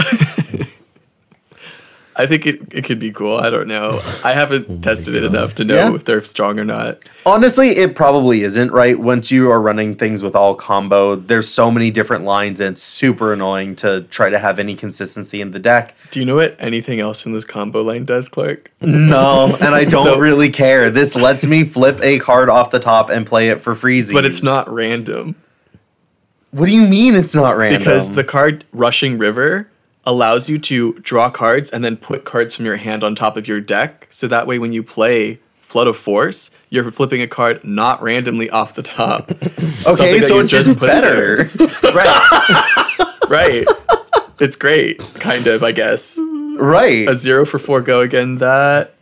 I think it could be cool. I don't know. I haven't tested it enough to know if they're strong or not. Honestly, it probably isn't, right? Once you are running things with all combo, there's so many different lines and it's super annoying to try to have any consistency in the deck. Do you know what anything else in this combo line does, Clark? No, and I don't really care. This lets me flip a card off the top and play it for freezies. But it's not random. What do you mean it's not random? Because the card Rushing River allows you to draw cards and then put cards from your hand on top of your deck. So that way when you play Flood of Force, you're flipping a card not randomly off the top. Okay, so it's just better. Right. Right. It's great, kind of, I guess. Right. A 0 for 4 go again that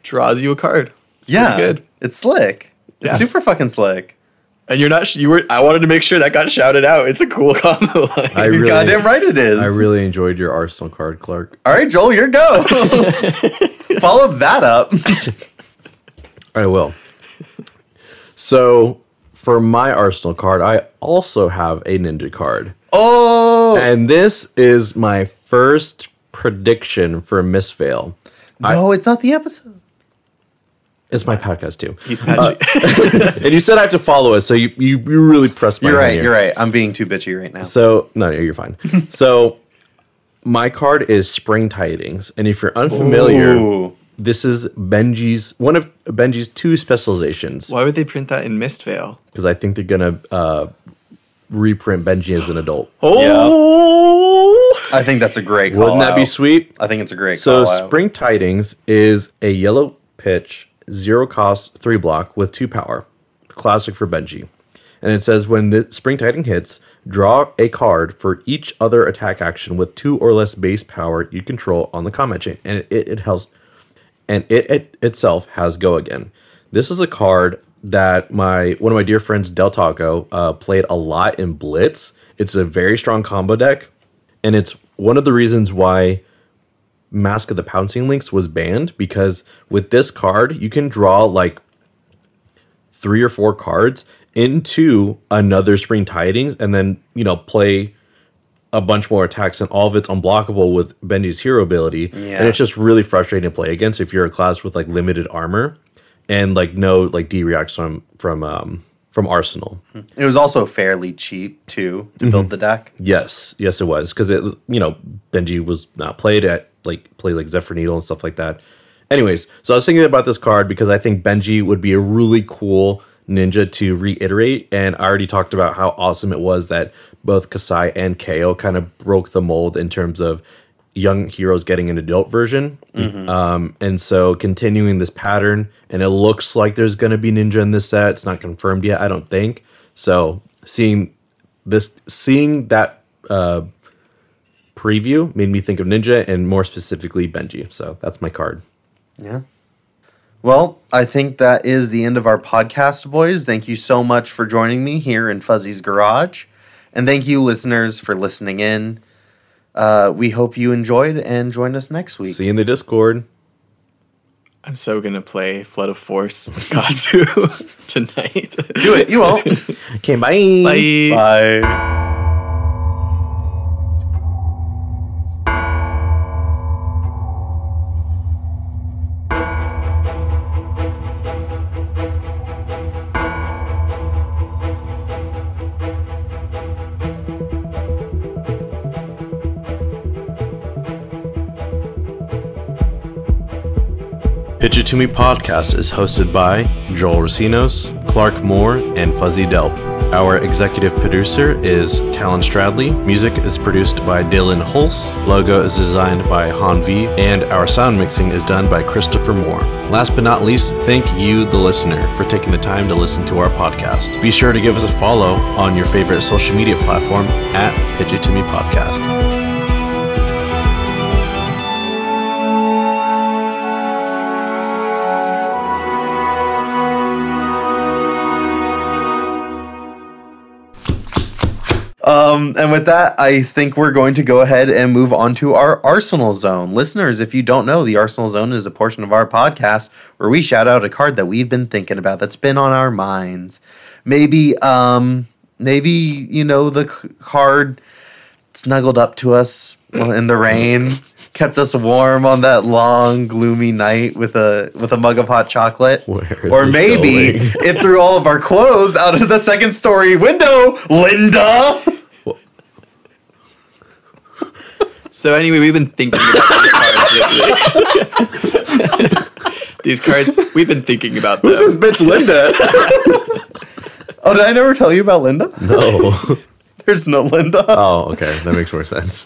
draws you a card. It's pretty good. It's slick. It's super fucking slick. And I wanted to make sure that got shouted out. It's a cool combo line. You're goddamn right it is. I really enjoyed your Arsenal card, Clark. All right, Joel, your go. Follow that up. I will. So, for my Arsenal card, I also have a Ninja card. Oh! And this is my first prediction for Misfail. No, it's not the episode. It's my podcast too. He's patchy. And you said I have to follow us, so you really pressed my hand here. You're right. I'm being too bitchy right now. So, no, you're fine. So, my card is Spring Tidings. And if you're unfamiliar, this is one of Benji's 2 specializations. Why would they print that in Mistveil? Because I think they're going to reprint Benji as an adult. Oh! I think that's a great call. Wouldn't that be sweet? I think it's a great call. So, Spring Tidings is a yellow pitch, 0 cost, 3 block with 2 power. Classic for Benji. And it says when the Spring Tiding hits, draw a card for each other attack action with 2 or less base power you control on the combat chain. And it itself has go again. This is a card that one of my dear friends, Del Taco, played a lot in Blitz. It's a very strong combo deck. And it's one of the reasons why Mask of the Pouncing Lynx was banned, because with this card you can draw like 3 or 4 cards into another Spring Tidings and then play a bunch more attacks, and all of it's unblockable with Benji's hero ability. And it's just really frustrating to play against if you're a class with like limited armor and like no like D reacts from Arsenal. It was also fairly cheap too to build the deck. Yes it was, because Benji was not played like Zephyr Needle and stuff like that. Anyways, so I was thinking about this card because I think Benji would be a really cool ninja to reiterate, and I already talked about how awesome it was that both Kasai and KO kind of broke the mold in terms of young heroes getting an adult version. And so continuing this pattern, and it looks like there's going to be ninja in this set. It's not confirmed yet, I don't think. So seeing that preview made me think of ninja, and more specifically Benji. So that's my card. Yeah. Well, I think that is the end of our podcast, boys. Thank you so much for joining me here in Fuzzy's Garage. And thank you, listeners, for listening in. We hope you enjoyed and join us next week. See you in the Discord. I'm so going to play Flood of Force Katsu tonight. Do it. You won't. Okay, bye. Bye. Bye. Pitch It To Me podcast is hosted by Joel Recinos, Clark Moore, and Fuzzy Delp. Our executive producer is Talon Stradley. Music is produced by Dillon Hulse. Logo is designed by Han V. And our sound mixing is done by Christopher Moore. Last but not least, thank you, the listener, for taking the time to listen to our podcast. Be sure to give us a follow on your favorite social media platform at Pitch It To Me podcast. And with that, I think we're going to go ahead and move on to our Arsenal Zone. Listeners, if you don't know, the Arsenal Zone is a portion of our podcast where we shout out a card that we've been thinking about, that's been on our minds. Maybe the card snuggled up to us in the rain, kept us warm on that long, gloomy night with a mug of hot chocolate. Or maybe it threw all of our clothes out of the second story window, Linda! So anyway, we've been thinking about these cards. We've been thinking about them. Who's this bitch, Linda? Oh, did I never tell you about Linda? No. There's no Linda. Oh, okay. That makes more sense.